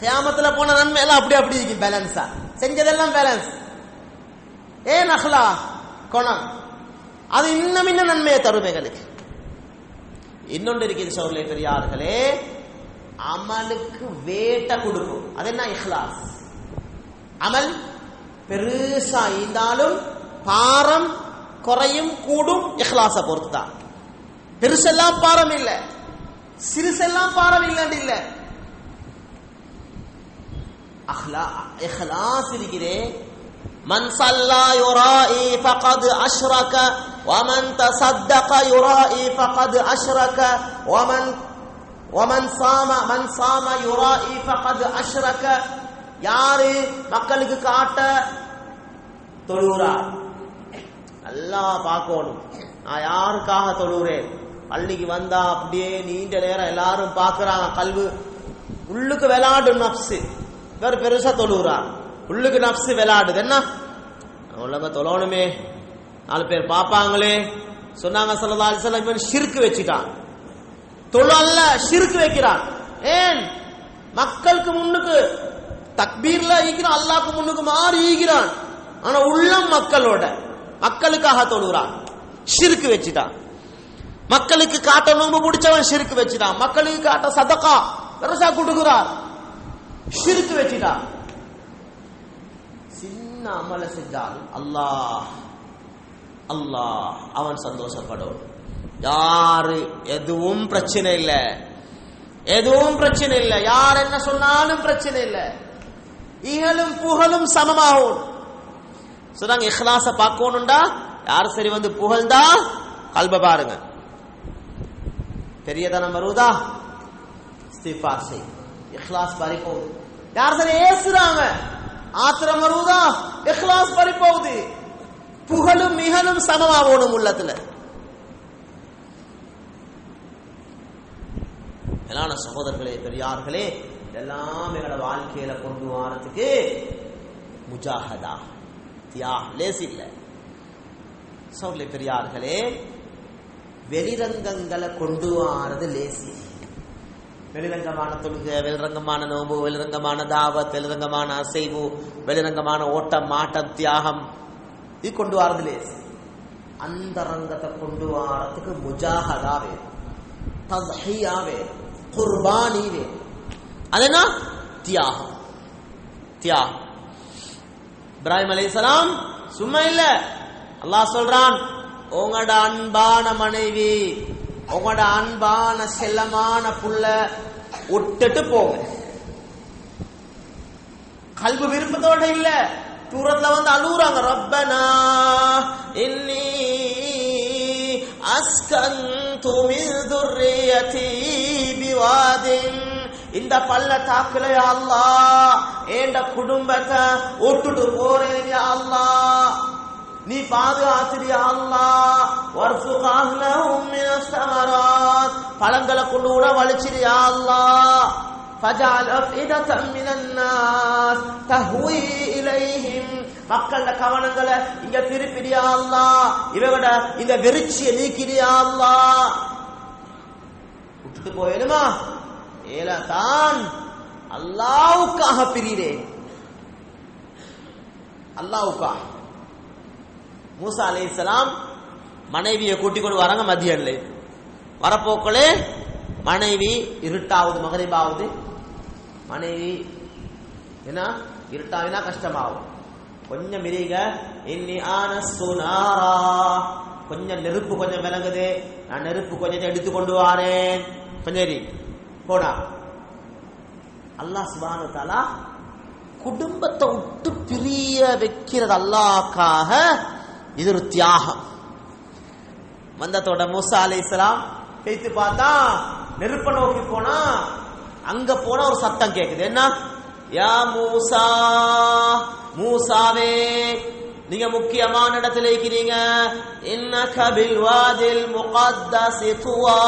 கியாமத்துல போன நன்மை எல்லாம் அப்படி அப்படி இருக்கு, பேலன்ஸா செஞ்சதெல்லாம் பேலன்ஸ். ஏன் அஹ்லாக் குணம், அது இன்னும் இன்னும் நன்மையை தருமைகளுக்கு. இன்னொன்று இருக்குது சகோதரர்களே பெரியார்களே, அமலுக்கு வேட்ட கொடுக்கும். அது என்ன? இஹ்லாஸ். அமல் பெருசா இருந்தாலும் பாரம் குறையும் கூடும், இஹ்லாஸ பொறுத்து தான். பெருசெல்லாம் பாரம் இல்லை, சிறுசெல்லாம் பாரம் இல்லைன்னு இல்லை. இஹ்லாஸ் இருக்கிறே. மன் ஸல்லா யுராஇ ஃபகத் அஷ்ரக வமன் தஸத்தக யுராஇ ஃபகத் அஷ்ரக வமன் ஸாம யுராஇ ஃபகத் அஷ்ரக. யாரு மக்களுக்கு காட்ட தொழுகிறார், நல்லா பார்க்கணும், நான் யாருக்காக தொழுகிறேன். பள்ளிக்கு வந்தா அப்படியே நீண்ட நேரம் எல்லாரும் பார்க்கறாங்க, கல்வி உள்ளுக்கு விளையாடு நப்சு. இவர் பெருசா தொழுகிறார், உள்ளுக்கு நப்சு விளையாடுது. என்ன உலக தொழணுமே, 4 பேர் பார்ப்பாங்களே சொன்னாங்க ஸல்லல்லாஹு அலைஹி வஸல்லம். இவன் ஷிர்க் வச்சிட்டான், தொழு அல்ல ஷிர்க் வைக்கிறான். ஏன்? மக்களுக்கு முன்னுக்கு தக்பீர்ல ஈகிறான், அல்லாஹ்க்கு முன்னுக்கு மாறி ஈகிறான், ஆனா உள்ளம் மக்களோட, மக்களுக்காக தொழுகிறான், ஷிர்க் வச்சிட்டான். மக்களுக்கு காட்ட நோன்பு பிடிச்சவன் ஷிர்க் வச்சிட்டான், மக்களுக்கு காட்ட சதகா பெருசா கொடுக்கிறார், ஷிர்க் வச்சிட்டான். சின்ன அமல செஞ்சாலும் அல்லாஹ் அல்லாஹ் அவன் சந்தோஷப்படும். யாரு எதுவும் பிரச்சனை இல்லை, எதுவும் பிரச்சனை இல்லை, யார் என்ன சொன்னாலும் பிரச்சனை இல்லை, இகழும் புகழும் சமமாகும். சொன்னாங்க இஹ்லாஸ பார்க்கணும்டா, யார் சரி வந்து புகழ்ந்தா கல்ப பாருங்க, பெரியதனம் வருவதா இஸ்திக்ஃபார் செய், இஹ்லாஸ் பறிப்போகுது. யார் சரி ஏசுறாங்க ஆத்திரம் வருவதா, இஹ்லாஸ் பறிப்போகுது. புகழும் மிகழும் சமமாகணும் உள்ளத்துல. மேலான சகோதரர்களே பெரியார்களே, இதெல்லாம் எங்களோட வாழ்க்கையில கொண்டு வரதுக்கு முஜாஹதா, தியாகம் லேசி இல்லை. சகோதரர்களே பெரியார்களே, வெளிரங்கங்களை கொண்டு வாரது லேசி. வெளிரங்கமான தொழுகை, வெளிரங்கமான நோம்பு, வெளிரங்கமான தாவத், வெளிரங்கமான அசைவு, வெளிரங்கமான ஓட்டம், மாட்டம், தியாகம், இது கொண்டு வாரது லேசி. அந்த ரங்கத்தை கொண்டு வாரத்துக்கு முஜாஹதா வேணும், தத்ஹியா வேணும், குர்பானி வேணும். அது என்ன? தியாகம். தியாகம். இப்ராஹிம் அலைஹிஸ்ஸலாம் சும்மா இல்ல, அல்லாஹ் சொல்றான், உங்களோட அன்பான மனைவி, உங்களோட அன்பான செல்லமான புள்ள விட்டுட்டு போங்க. கல்பு விருப்பத்தோட இல்ல, தூரத்துல வந்து அழுகுறாங்க, ரப்பனா இன்னி அஸ்கன்து மின் துர்ரியதி பிவாதின் இந்த பள்ளத்தாக்குல யா அல்லாஹ் ஏண்ட குடும்பத்தை விட்டுட்டு போறேன் யா அல்லாஹ், நீ பாதுகாத்திரியா அல்லாஹ். வர்சுக் அஹ்லஹும் மினஸ் ஸமராத், பழங்களை கொண்டு உணவளிச்சிரியா அல்லாஹ். فجعل أفئدة من الناس تهوي إليهم, மக்கள கவனங்களை இங்க திருப்பிடியா அல்லாஹ், இவட இந்த வெறிச்சியை நீக்கிறியா அல்லாஹ். விட்டுட்டு போயிடுமா ஏலதான் அல்லாஹ்வுக்காக பிரிறேன், அல்லாஹ்வுக்காக. மூசா அலைஹிஸ்ஸலாம் மனைவியை கூட்டிக் கொண்டு வராங்க. மதியன்ல வரப்போக்களே மனைவி இருட்டாவது மகரிபாவது, மனைவி என்ன இருட்டாவினா கஷ்டமாகும். கொஞ்சம் மிரிக இன்னி ஆனஸ்து நாரா, கொஞ்சம் நெருப்பு கொஞ்சம் விளங்குது, நான் நெருப்பு கொஞ்சத்தை எடுத்து கொண்டு வாரேன், கொஞ்சம் போடா. அல்லாஹ் சுப்ஹானஹு வ தஆலா குடும்பத்தை விட்டு பிரிய வைக்கிறது அல்லாஹ்க்காக. இது ஒரு தியாகம். வந்ததோட மூசா அலைஹிஸ்ஸலாம் பேத்து பார்த்தா நெருப்ப நோக்கி போனா, அங்க போனா ஒரு சத்தம் கேக்குது. என்ன? யா மூசா, மூசாவே நீங்க முக்கியமான இடத்துல இருக்கிறீங்க. இன்னக பில் வாதில் முகத்தஸி துவா,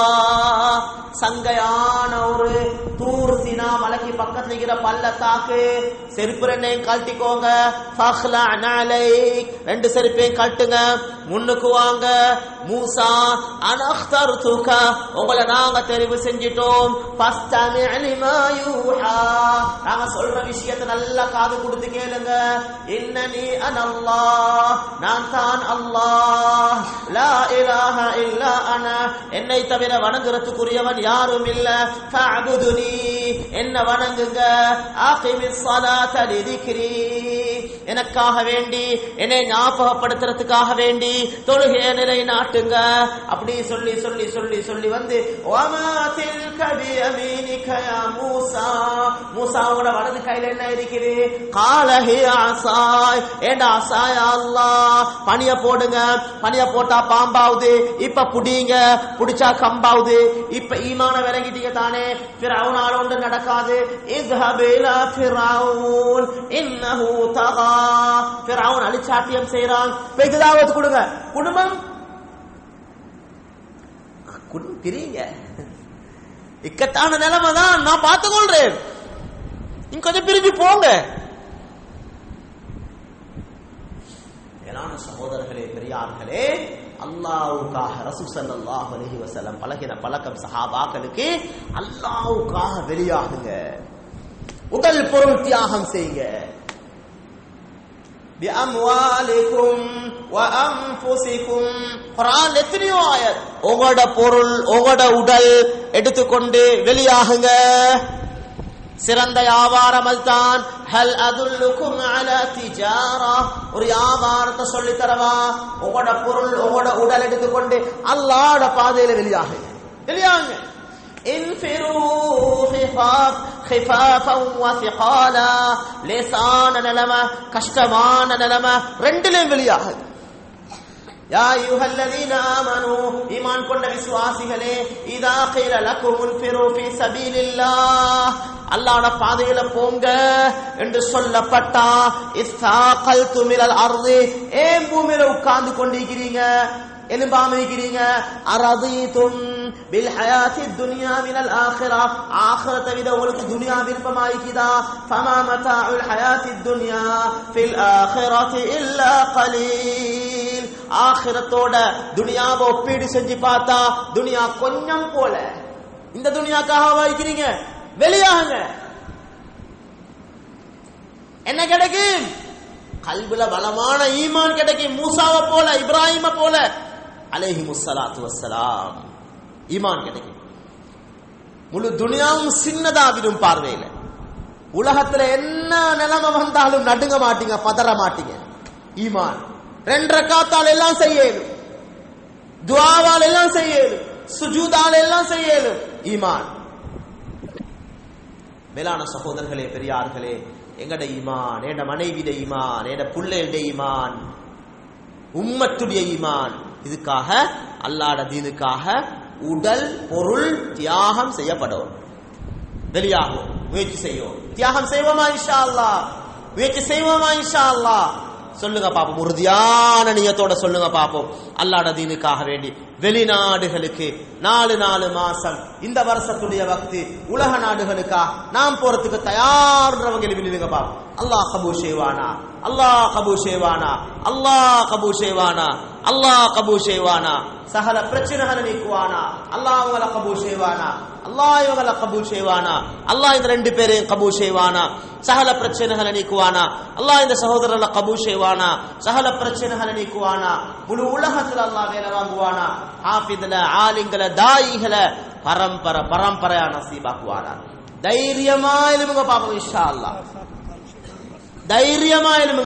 சங்கையான ஒரு தூர் சினா மலைக்கு பக்கத்துல இருக்கிற பள்ளத்தாக்கு. செருப்பு ரெண்டையும் கழட்டிக்கோங்க. ஃபஹ்லா அலைக், ரெண்டு செருப்பையும் கழட்டுங்க, முன்னுக்கு வாங்க. மூசா அனக்தர்துக, உங்களை நாங்க தெரிவு செஞ்சிட்டோம். ஃபஸ்தமி லிமா யூஹா, நாங்க சொல்ற விஷயத்தை நல்லா காது கொடுத்து கேளுங்க. இன்னனி அனல்லாஹ், நான் தான் அல்லாஹ். லா இலாஹ இல்லா அனா, என்னை தவிர வணங்குறதுக்குரியவன் யாரும் இல்ல. ஃபஅபுதுனி, என்ன வணங்குங்க. ஆகிமிஸ் ஸலாத லிதிக்ரி, எனக்காக வேண்டி என்னை ஞாபகப்படுத்துறதுக்காக வேண்டி தொழுகையை நிலைநாட்டுங்க. அப்படி சொல்லி சொல்லி சொல்லி சொல்லி வந்து வமா தில்க பியமீனிக யா மூசா, மூசாவோட வலது கையில என்ன இருக்குது? கால ஹி அஸாய், ஏண்டா அஸாய் அல்லாஹ். பனிய போடுங்க, பனிய போட்டா பாம்பாவுது, இப்ப புடிங்க, புடிச்சா கம்பாவுது. இப்ப ஈமான விளங்கிட்டீங்க தானே? ஃபிரௌனால ஒன்று நடக்காது. இஸ்ஹப் இலா ஃபிரௌன் இன்னஹு தகா, ஃபிரௌன் அலிச்சாட்டியம் செய்றான். பெகுதாவத் கொடுங்க. குடும்பம் பிரிங்க, இக்கட்டான நிலைமை தான், நான் பார்த்துக்கொள்றேன், நீங்க கொஞ்சம் பிரிஞ்சு போங்க. மேலான சகோதரர்களே, பெரியார்களே, அல்லாஹ்வுக்காக ரசூல் ஸல்லல்லாஹு அலைஹி வஸல்லம் பழகின பழக்கம் சஹாபாக்களுக்கு. அல்லாஹ்வுக்காக வெளியாகுங்க, உடல் பொருள் தியாகம் செய்யுங்க. பிஅம்வாலிக்கும் வ அன்ஃபுசிக்கும், குர்ஆன் எத்தனையோ ஆயத். உங்களோட பொருள் உங்களோட உடல் எடுத்துக்கொண்டு வெளியாகுங்க. சிறந்த வியாபாரம் அதுதான். ஹல் அதுல்லுக்கும் அலா திஜாரா, ஒரு வியாபாரத்தை சொல்லி தரவா? உங்களோட பொருள் உங்களோட உடல் எடுத்துக்கொண்டு அல்லாஹ்வுடைய பாதையில வெளியாகுங்க, வெளியாகுங்க. இன்ஃபிரு ஹிஃபாஃபன் வ ஸிகாலா, லேசான நிலைமை கஷ்டமான நிலைமை ரெண்டிலும் வெளியாகுது. யா அய்யுஹல்லதீன ஆமனூ, ஈமான் கொண்ட விசுவாசிகளே, இதா கீல லக்கும் இன்ஃபிரு ஃபீ ஸபீலில்லாஹ், அல்லாஹ்வுடைய பாதையில போங்க என்று சொல்லப்பட்டா, இஸ்தாகல்து மினல் அர்தி, ஏன் பூமியில உட்கார்ந்து கொண்டிருக்கிறீங்க, எலும்பாம இருக்கிறீங்க. அரதீதும் பில் ஹயாத்தி துன்யா மினல் ஆখিরা, ஆখিরাத்தை விட உங்களுக்கு துனியா விருப்பமாயிக்குதா? ஃபமா மதாஉல் ஹயாத்தி துன்யா ஃபில் ஆখিরাத்தி இல்லா கலீல், ஆখিরাத்தோட துனியாவை ஒப்பீடு செஞ்சு பார்த்தா துனியா கொஞ்சம் போல. இந்த துனியாக்காக வைக்கிறீங்க, வெளியாகுங்க. என்ன கிடைக்கும்? கல்புல பலமான ஈமான் கிடைக்கும். மூசாவை போல, இப்ராஹிம போல அலைஹிமுஸ்ஸலாத்து வஸ்ஸலாம் ஈமான் கிடைக்கும். முழு துனியாவும் சின்னதாவிடும் பார்வையில. உலகத்துல என்ன நிலைமை வந்தாலும் நடுங்க மாட்டீங்க, பதற மாட்டீங்க. ஈமான். 2 ரக்காத்தால் எல்லாம் செய்யலும், துஆவால் எல்லாம் செய்யலும், சுஜூதால் எல்லாம் செய்யலும். ஈமான். மேலான சகோதரர்களே, பெரியார்களே, எங்கட ஈமான், என் மனைவிட ஈமான், என் புள்ளையுடைய ஈமான், உம்மத்துடைய ஈமான், இதுக்காக அல்லாஹ்வுடைய தீனுக்காக உடல் பொருள் தியாகம் செய்யப்படும். வெளியாகும். முயற்சி செய்யும், தியாகம் செய்வோமா இன்ஷா அல்லாஹ், முயற்சி செய்வோமா இன்ஷா அல்லாஹ். சொல்லுங்க பாப்போம், உறுதியான நியத்தோட சொல்லுங்க பாப்போம். அல்லாஹ்வுடைய தீனுக்காக வேண்டி வெளிநாடுகளுக்கு 4 மாசம் இந்த வருஷத்துடைய வக்தி உலக நாடுகளுக்கா நாம் போறதுக்கு தயார்ன்றவங்க எழுதிங்க பாப்போம். அல்லாஹ் கபூல் செய்வானா, அல்லாஹ் கபூல் செய்வானா, அல்லாஹ் கபூல் செய்வானா, அல்லாஹ் கபூல் செய்வானா. சகல பிரச்சனைகளை நீக்குவானா, அல்லாஹ் அவங்கள கபூல் செய்வானா, அல்லாஹ் இவங்களை கபூல் செய்வானா, அல்லாஹ் இந்த 2 பேரையும் கபூல் செய்வானா. சகல பிரச்சனைகளை நீக்குவானா, அல்லாஹ் இந்த சகோதரர்களை கபூல் செய்வானா, சகல பிரச்சனைகளை நீக்குவானா. முழு உலகத்துல அல்லாஹ் வேலை வாங்குவானா. ஹாஃபிதுல, ஆலிம்கள, தாயிகள பரம்பரையா நசீபாக்குவானா. தைரியமா எழுதுங்க பாப்போம் இன்ஷா அல்லாஹ், தைரியமா எழுதுங்க.